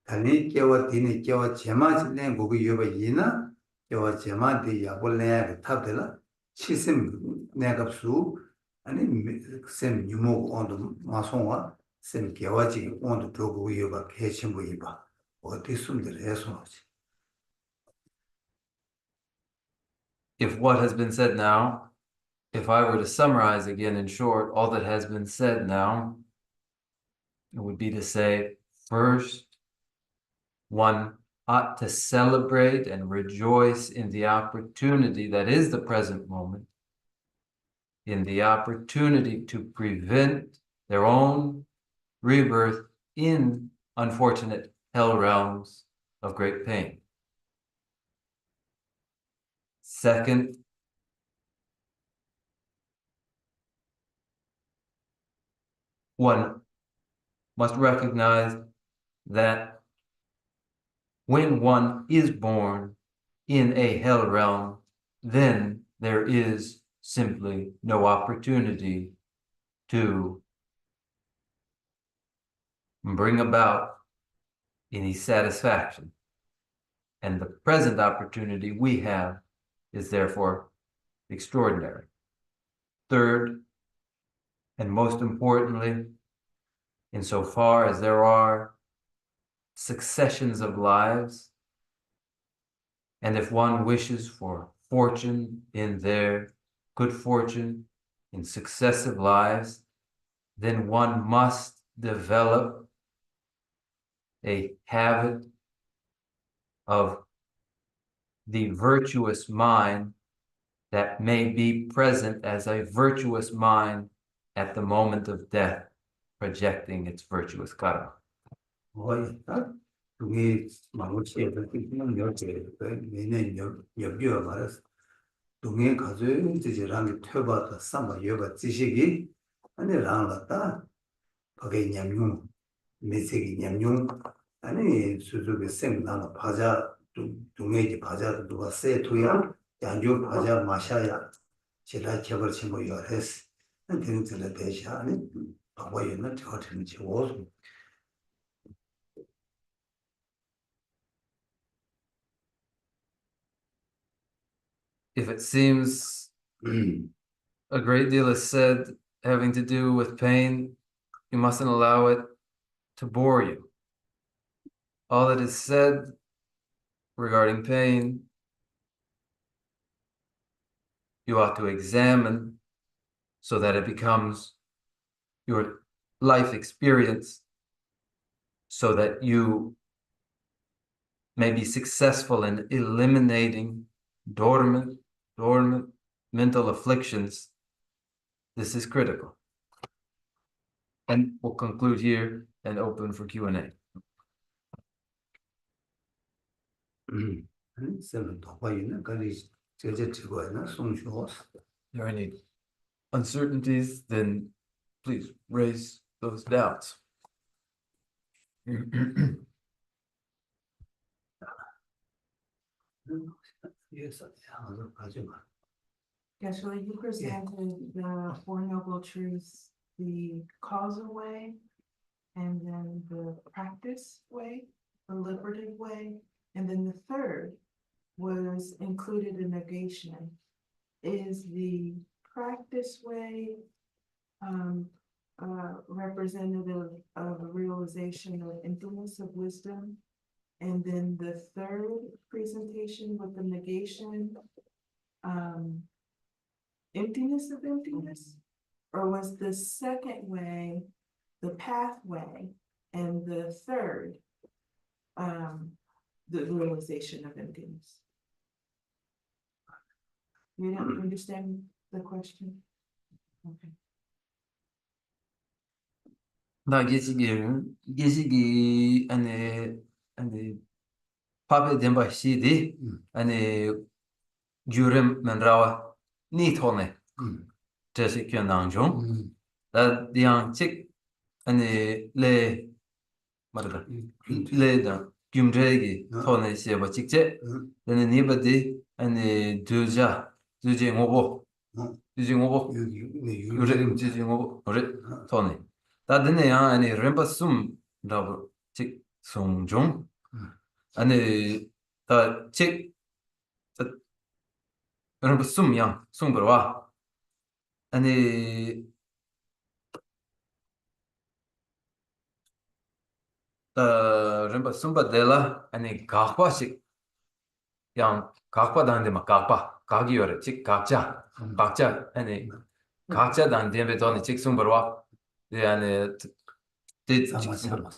달리 깨와 디네 깨와 제마진내 거기 여바이나 깨와 제마디 야볼래 탑데라 치심 내갑수 아니 셈 유모 온도 마송와 쌤 개와지 온도 두고 이어봐 개침부 이봐 어디 숨들 해서 If what has been said now, if I were to summarize again in short all that has been said now, it would be to say, first, one ought to celebrate and rejoice in the opportunity that is the present moment, in the opportunity to prevent their own rebirth in unfortunate hell realms of great pain. Second, one must recognize that when one is born in a hell realm, then there is simply no opportunity to bring about any satisfaction. And the present opportunity we have is therefore extraordinary. Third, and most importantly, insofar as there are successions of lives, and if one wishes for fortune in their good fortune in successive lives, then one must develop a habit of the virtuous mind that may be present as a virtuous mind at the moment of death, projecting its virtuous karma. 뭐였다? 동해 마무치에서 그냥 여제 매년 여비와 말았어. 동해 가져요 이제랑 퇴바다 삼바 여바 지식이 아니 랑랐다. 거기 냠용 메시기 냠용 아니 수수게 생나나 바자 동해지 바자 누가 세 토야 양조 바자 마샤야 제가 개발 친구 요레스 근데 대샤 아니 바보였나 저 같은 거 If it seems a great deal is said having to do with pain, you mustn't allow it to bore you. All that is said regarding pain, you ought to examine so that it becomes your life experience, so that you may be successful in eliminating dormant mental afflictions. This is critical. And we'll conclude here and open for Q&A. There are any uncertainties, then please raise those doubts. Yeah, so you presented the Four Noble Truths, the causal way, and then the practice way, the liberative way, and then the third was included in negation. Is the practice way representative of a realization of emptiness of wisdom? And then the third presentation with the negation, emptiness of emptiness? Or was the second way the pathway and the third the realization of emptiness? You don't understand the question? Okay. 나 계시기 안에 파베 덴바 시디 안에 주름 만라와 니토네 제시 견낭종 다 디앙직 안에 레 말다 레다 김드레기 토네 시바 직제 내는 니바디 안에 두제 오보 요즘 지징 오보 그래 토네 다드네야 아니 렘바숨 라고 직 송종 아니 다직 렘바숨야 송버와 아니 rinpa sumpa dela, 아니 각바씩 그냥 각바 다는데 막 각이 요래, 즉 각자, 아니 각자 다는데 저는 즉 숨버와, 아니 Sama sama.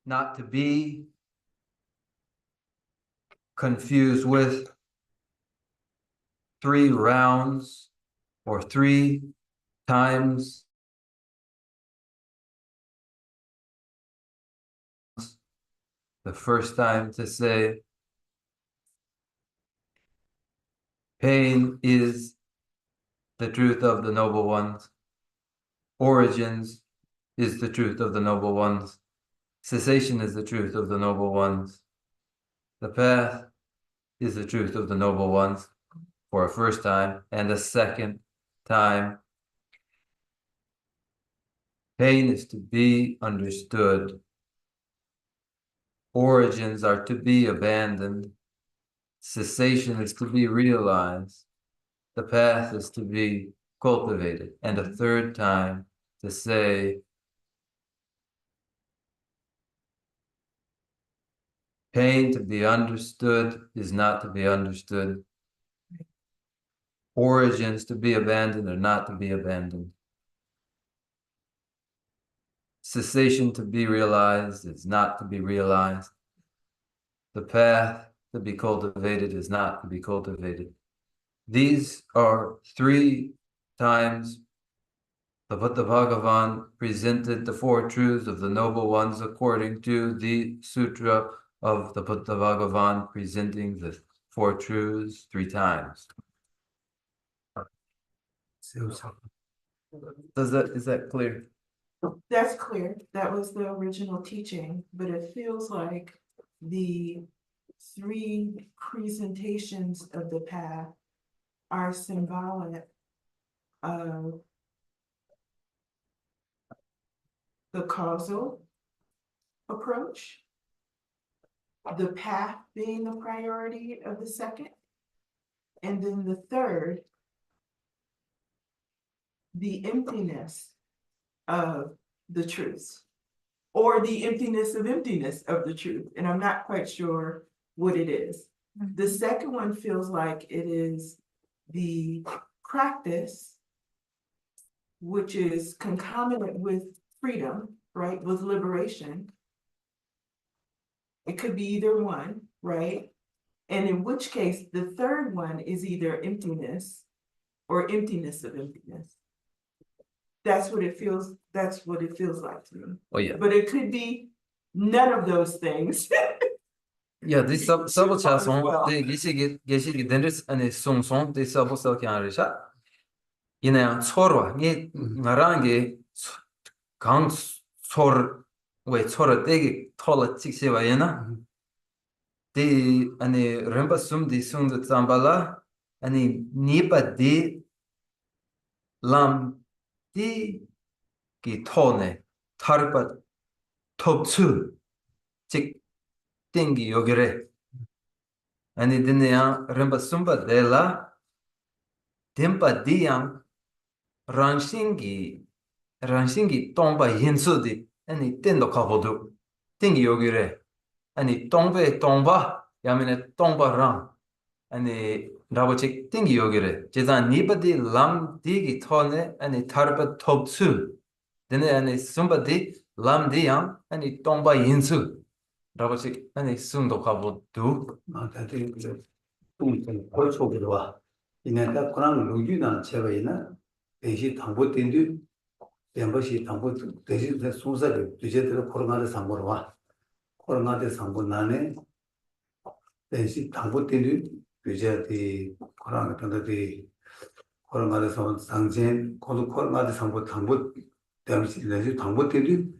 not to be confused with 3 rounds or 3 times the first time to say pain is the truth of the noble ones, origins is the truth of the noble ones, cessation is the truth of the noble ones, the path is the truth of the noble ones for a first time, and a second time pain is to be understood, origins are to be abandoned, cessation is to be realized, the path is to be cultivated, and a third time to say pain to be understood is not to be understood, origins to be abandoned are not to be abandoned, cessation to be realized is not to be realized, the path to be cultivated is not to be cultivated. These are 3 times the Buddha Bhagavan presented the 4 truths of the noble ones according to the Sutra of the Buddha Bhagavan, presenting the 4 truths 3 times. Is that clear? That's clear. That was the original teaching, but it feels like the 3 presentations of the path are symbolic of the causal approach the path being the priority of the second. And then the third, the emptiness of the truth, or the emptiness of the truth. And I'm not quite sure what it is. The second one feels like it is the practice, which is concomitant with freedom, right, with liberation. It could be either one, right? And in which case, the third one is either emptiness or emptiness of emptiness. That's what it feels like to me. Oh yeah. But it could be none of those things. Yeah, this sabo As chason well. de gisi dendris ani song de sabo sal kyan risha. Ina chorwa ni ngarangi gang chor we chora de tola chikse wa yana. De ani remba sum de sum de zambala ani nipa de lam de ki tone tarpa topsu chik tingi yogere. Ani dinaya remba sumba de la dempa diyang rangshingi tongba yinsu di ani tendo kabodu tingi yogire ani tongba yamine tongba rang ani rabochik tingi yogire jezan nipa di lam digi tone ani tarpa topsu dine ani sumba di lam diyang ani tongba yinsu rabochik ani sumdo kabodu 다들 벌초기로 이내가 그런 루기나 제가이나 대시 당보된뒤 멤버십 당보 대신 순서를 주제대로 코로나를 상고로 와 코로나를 상고 나네 대시 당보된뒤 주제의 코로나 같은데 코로나를 상전 코로나를 상고 당보 대시 당보된뒤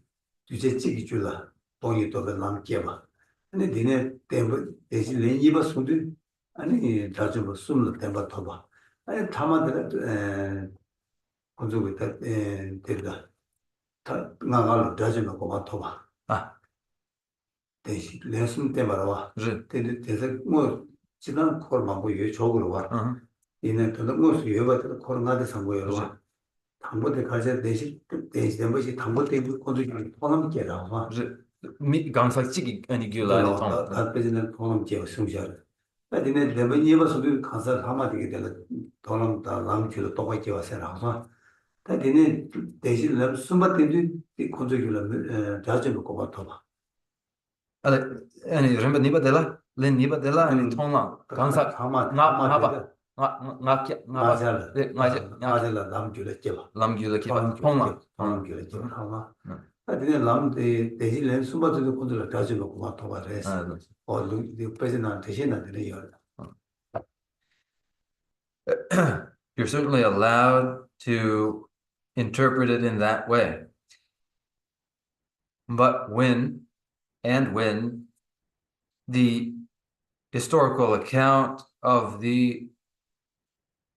주제 찍이 줄라 동의 또 남게 봐 근데 니네 때문에 대신 레이버 손들 아니 자주 뭐 숨을 때봐 봐. 아니 다만들 건조고 있다 되다. 다 나가로 자주 놓고 와터 봐. 아 대신 레슨 때 말아. 르 대대 뭐 지난 콜만 보여 적으로 와. 이는 또 뭐 수요가 코로나데 상고요. 와. 당보대 가서 대신 대신 당보대 건조기 포함 깨라 와. 미 강사직이 아니 규라리 통 앞에는 포함 깨 숨셔. 근데 내가 이번에도 가서 하마 되게 되는 돈은 다 남기로 또 같이 와서라서 근데 대신 남 숨바든지 콘저기를 자주 놓고 왔다 봐. 아니 렘바 니바델라 렌 니바델라 아니 통랑 강사 하마 나봐 나나나 맞아. 네 맞아 맞아. 남기를 줘. 남규를 기바 통랑 남기를 줘. 하마. 근데 남 대신 남 숨바든지 콘저를 자주 놓고 왔다 봐서 그 배전한 대신은 되네요. You're certainly allowed to interpret it in that way. But when the historical account of the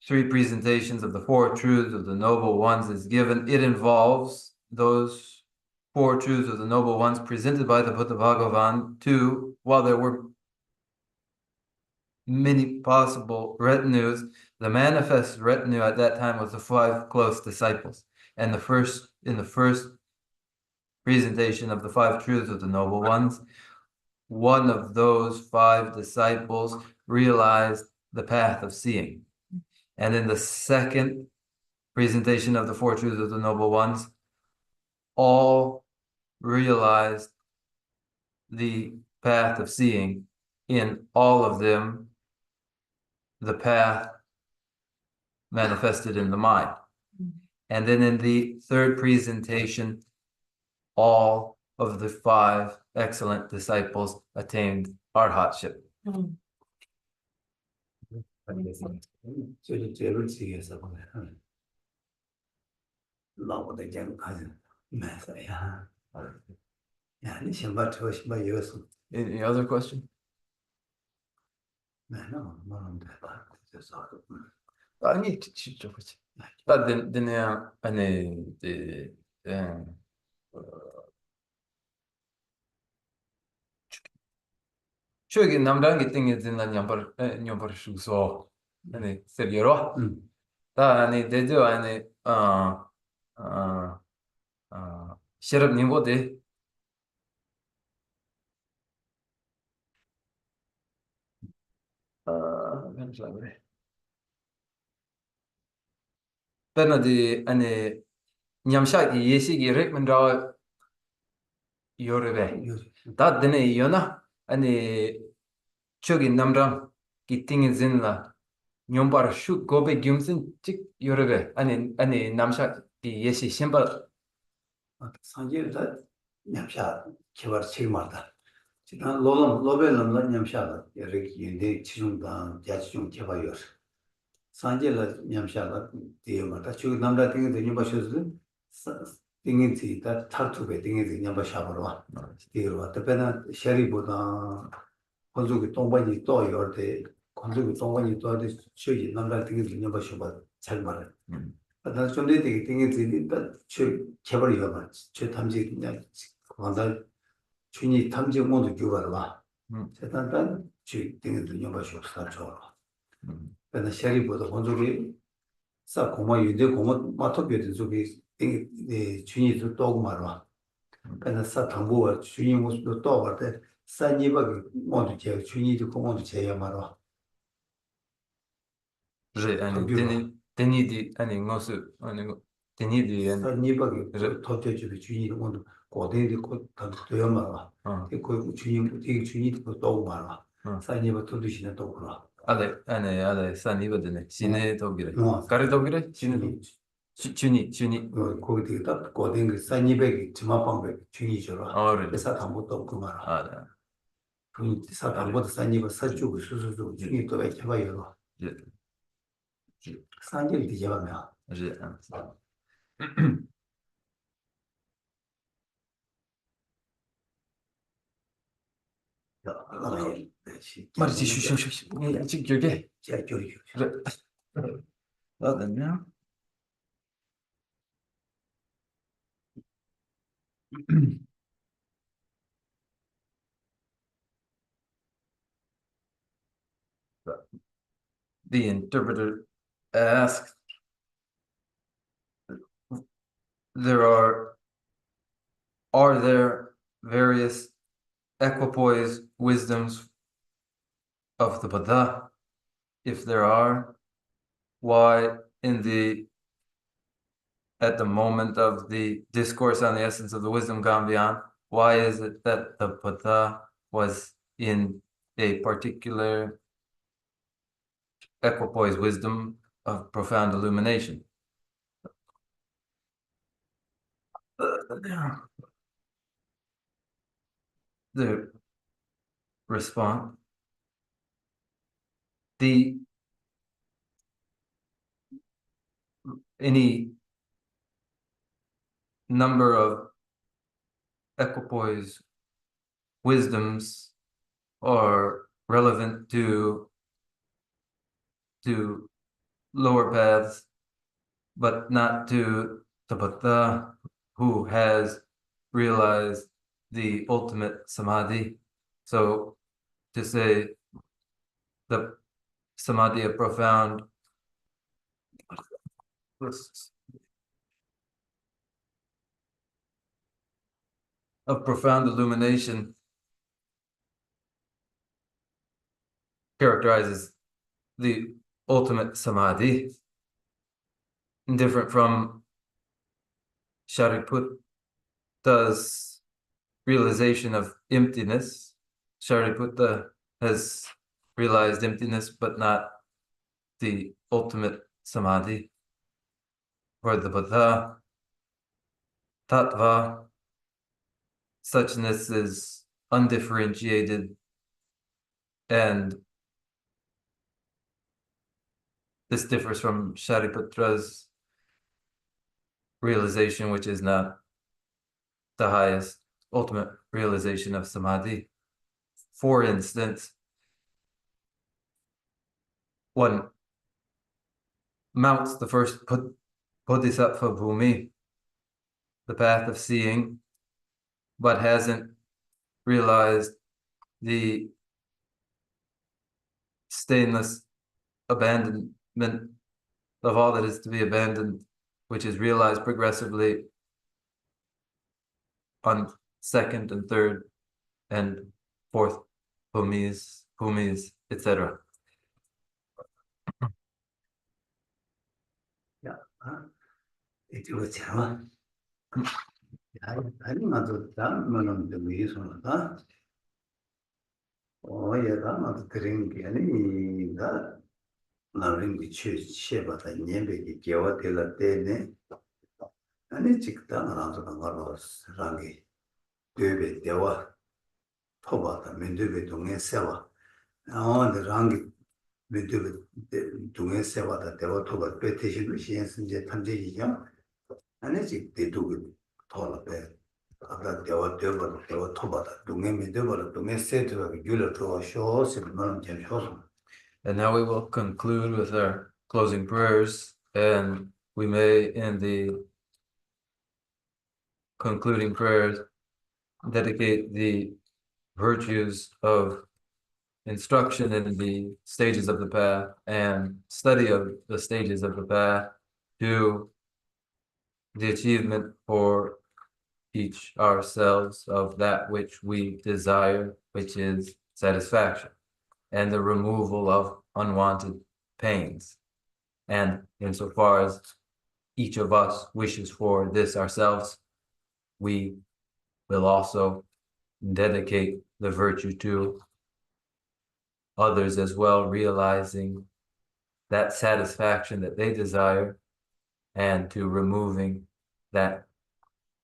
three presentations of the four truths of the noble ones is given, it involves those four truths of the noble ones presented by the Buddha Bhagavan to, while there were many possible retinues, the manifest retinue at that time was the five close disciples. And in the first presentation of the five truths of the noble ones, one of those five disciples realized the path of seeing. And in the second presentation of the four truths of the noble ones, all realized the path of seeing. In all of them, the path manifested in the mind. And then in the third presentation, all of the five excellent disciples attained arhatship. 저기 제를 지게서 보면 나보다 좀 가지 매서야. 야, 니 신발 저 신발 여기서 Any other question? 매너 뭐는데 봐. 그래서 아니, 진짜 그렇지. then 아니, 저기 남자기 땡이 된다 냠버 슈소 아니 세리로 다 아니 대저 아니 시럽 님고데 괜찮아 그래 베나디 아니 냠샤기 예시기 레먼다 요르베 다 드네 요나 아니 저기 남자 기 땡이 된다 냠버 슈 고베 김슨 직 요르베 아니 남샤 기 예시 심바 산지다 냠샤 개발 책임하다. 지난 로벨람라 냠샤다. 여기 인데 지중단 야지중 개발이었어. 산지라 냠샤다 디에마다 주 남자 땡이 되니 봐셔서 땡이 뒤다 탈투베 땡이 되니 봐샤버로 와. 디로 왔다 배나 샤리보다 건조기 동반이 또 열대 건조기 동반이 또 어디 저기 남자 땡이 되니 봐셔봐 잘 말해. 나 좀내 되게 땡이 되니까 저 개발이가 봐. 저 탐지 그냥 관다 주니 탐지 모두 교가를 봐. 세단단 저 땡이 되니 봐셔 줘. 그래서 샤리보다 건조기 사 고마 유대 고마 마토비도 저기 주니도 또 말아. 그래서 사 당부와 주니 모습도 또 말때 산이바가 모두 제 주니도 고모도 제야 말아. 그래 아니 데니디 아니 ngosu 아니 데니디 산이바가 토테주도 주니도 모두 고대도 곧다 되어 말아. 그 주니도 또 말아. 산이바 토두시네 또 그러. 아네 산이바드네 시네 도기래 가르 도기래 시네 주니 거기 되게 딱 고된 그 산이백이 지마방백 주니죠라. 그래 그래서 당부도 그 말아. 네 그 사당보다 산이바 사주고 수수수 주니 또 이렇게 봐요. 예 산일 뒤져면 예 말이지 슈슈슈 지금 저게 제 교육. 그래 나는요 the interpreter asked are there various equipoise wisdoms of the Buddha? If there are, why at the moment of the discourse on the essence of the wisdom gone beyond, why is it that the Buddha was in a particular equipoise wisdom of profound illumination? The response, any number of equipoise wisdoms are relevant to lower paths, but not to the Buddha who has realized the ultimate samadhi. So to say the samadhi of profound illumination characterizes the ultimate samadhi, different from Shariputta's realization of emptiness. Shariputta has realized emptiness, but not the ultimate samadhi. For the Buddha, tattva, suchness is undifferentiated, and this differs from Shariputra's realization, which is not the highest ultimate realization of samadhi. For instance, one mounts the first bodhisattva bhumi, the path of seeing, but hasn't realized the stainless abandonment of all that is to be abandoned, which is realized progressively on second and third and fourth bhumis, etc. Yeah, it was Chama. I didn't know that man the ways on that. Oh, yeah, that not drink any that. Lamrim which sheba the Nyembe, Gawa de la Dene, and it's Chictan around the Maros, Rangi, Dube, Dewa, Toba, the Mendube Dunga Seva. On the Rangi, Mendube Dunga Seva, that Dewa Toba, petition machines in the Tanjia, and it's they do it taller there. That Dewa Deva, Dewa Toba, Dunga Meduba, Dunga said to a Gula to a show, Simon Jim Shosom. And now we will conclude with our closing prayers, and we may, in the concluding prayers, dedicate the virtues of instruction in the stages of the path and study of the stages of the path to the achievement for each ourselves of that which we desire, which is satisfaction, and the removal of unwanted pains. And insofar as each of us wishes for this ourselves, we will also dedicate the virtue to others as well, realizing that satisfaction that they desire and to removing that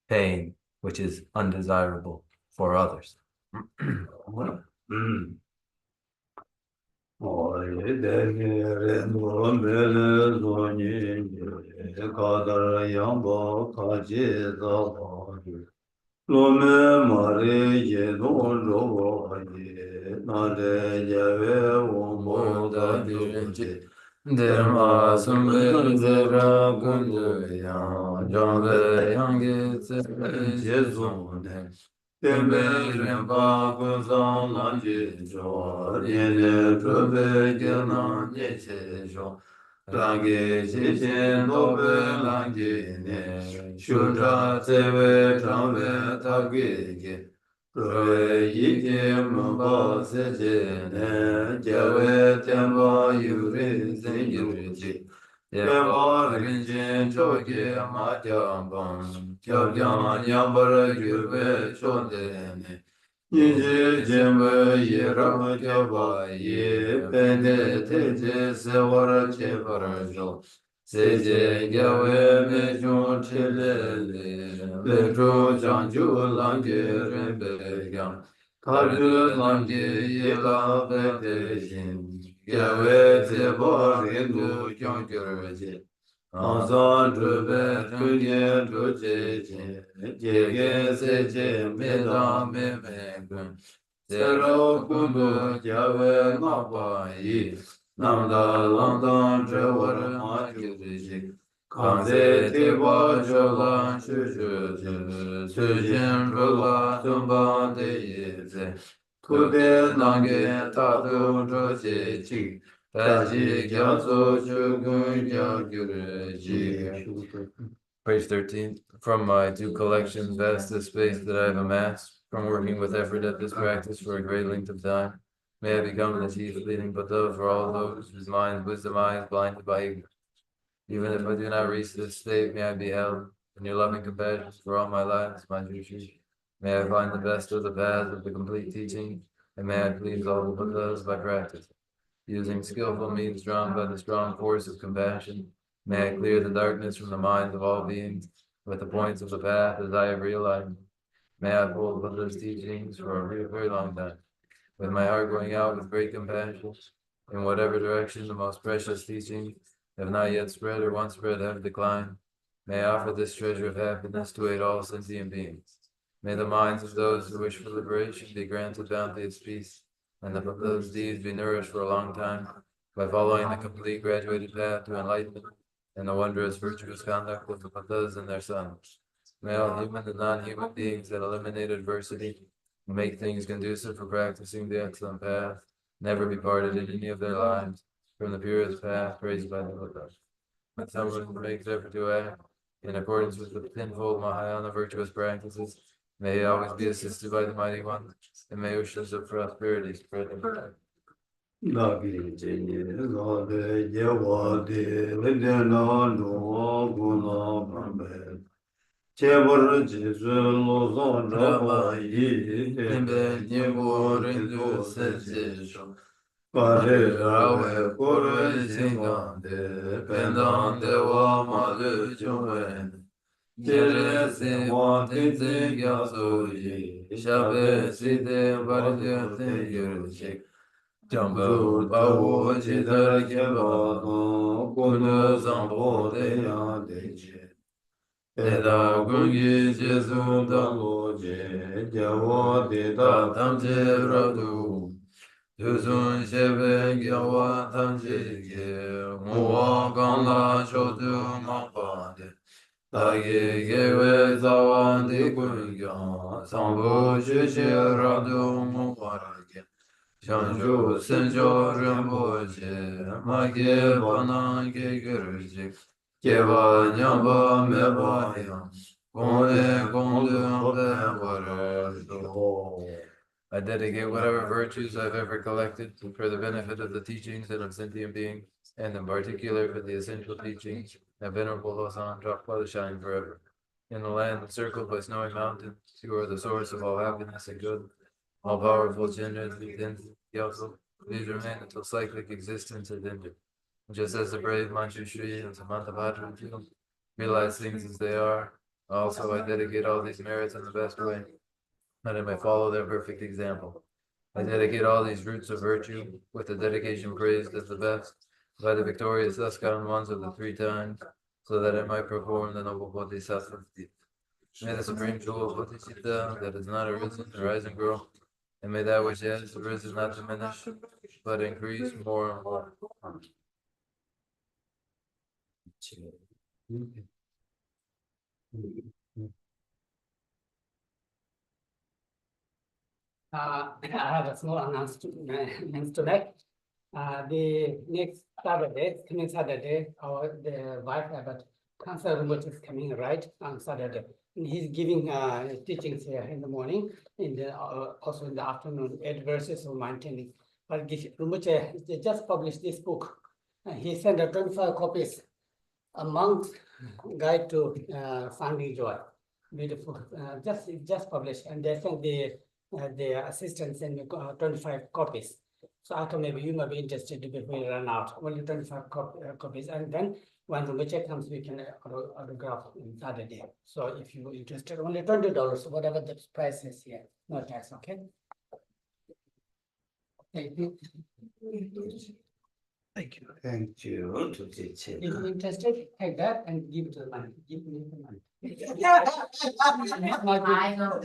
pain which is undesirable for others. Lome mare ye no ro ye na de ye ve wo mo da ju je Dharma sumbe zera gundu yang jombe yangi tse Jesu ne tembe rempa kunzang lan je jo yene probe gena nye che jo rangi che chen dobe langi ne shudra tsewe changwe tabge ge probe yike mba se je ne jawe temba yuri zingyur je temba rinchen choke ma jambam kyabjan yambara gyurbe chonde ne Yinje jembe yera kyaba ye pende teje sewara chebara jo seje gyawe me chon chelele lecho janju langye rembe gyam kadu langye yela bete shin gyawe zeba rindu kyong gyurje Ansan drube tunye druje jege seje medam me Sero kundu jawe ngapa yi Namda langdan trewar ma gyurji Kanze tiba chola shushu Sujin rula tumba de yeze Tude nange tatu druje chik Taji gyatso chugun gyurji Page 13. From my two collections, vast the space that I have amassed, from working with effort at this practice for a great length of time, may I become the chief leading Buddha for all those whose minds, wisdom eyes blinded by ignorance. Even if I do not reach this state, may I be held in your loving compassion for all my lives, my Jushi. May I find the best of the paths of the complete teaching, and may I please all the Buddhas by practice. Using skillful means drawn by the strong force of compassion, may I clear the darkness from the minds of all beings with the points of the path as I have realized. May I uphold Buddha's teachings for a very long time, with my heart going out with great compassion. In whatever direction the most precious teachings have not yet spread or once spread have declined, may I offer this treasure of happiness to aid all sentient beings. May the minds of those who wish for liberation be granted bounteous peace, and the Buddha's deeds be nourished for a long time by following the complete graduated path to enlightenment and the wondrous virtuous conduct of the Buddhas and their sons. May all human and non-human beings that eliminate adversity and make things conducive for practicing the excellent path never be parted in any of their lives from the purest path praised by the Buddha. When someone makes effort to act in accordance with the tenfold Mahayana virtuous practices, may he always be assisted by the Mighty One, and may oceans of prosperity spread in the earth. Jambul bawo jidar kemba kulu zambo de ya de je. Deda gungi jesu dalo je, jawo deda tamje radu. Tuzun shebe gyawa tamje ge, muwa kanla shodu mapa de. Dagi gewe zawan di gungya, sambo shushe radu muwarage. Shanju senjo rinpoche, ma ge banan ge gerujik, keba nyamba meba yang, gongde gongde wara. I dedicate whatever virtues I've ever collected for the benefit of the teachings and of sentient beings, and in particular for the essential teachings of Venerable Hosan Chokpa to shine forever. In the land encircled by snowy mountains, you are the source of all happiness and good, all powerful, generous, within Gyaltso. Please remain until cyclic existence is ended. Just as the brave Manjushri and Samantabhadra realize things as they are, also I dedicate all these merits in the best way, that I may follow their perfect example. I dedicate all these roots of virtue with the dedication praised as the best by the victorious Askan ones of the three times, so that I might perform the noble Bodhisattva deed. May the supreme jewel of Bodhisattva that has not arisen arise and grow, and may that which has arisen not diminish, but increase more and more. I have a small announcement to make. The next Saturday, coming Saturday, the wife about cancer remote is coming right on Saturday. And he's giving teachings here in the morning, in the also in the afternoon, 8 verses of maintaining. But Rinpoche, they just published this book. He sent 25 copies, a monk's guide to finding joy. Beautiful, just published, and they sent the assistants sent me 25 copies. So after maybe you might be interested before we run out. Only 25 copies, and then when the check comes, we can autograph on Saturday. So if you're interested, only $20, whatever the price is here, no tax. Okay. Thank you. Thank you. Thank you. If you're interested, take that and give it to the money. Give me the money. I know.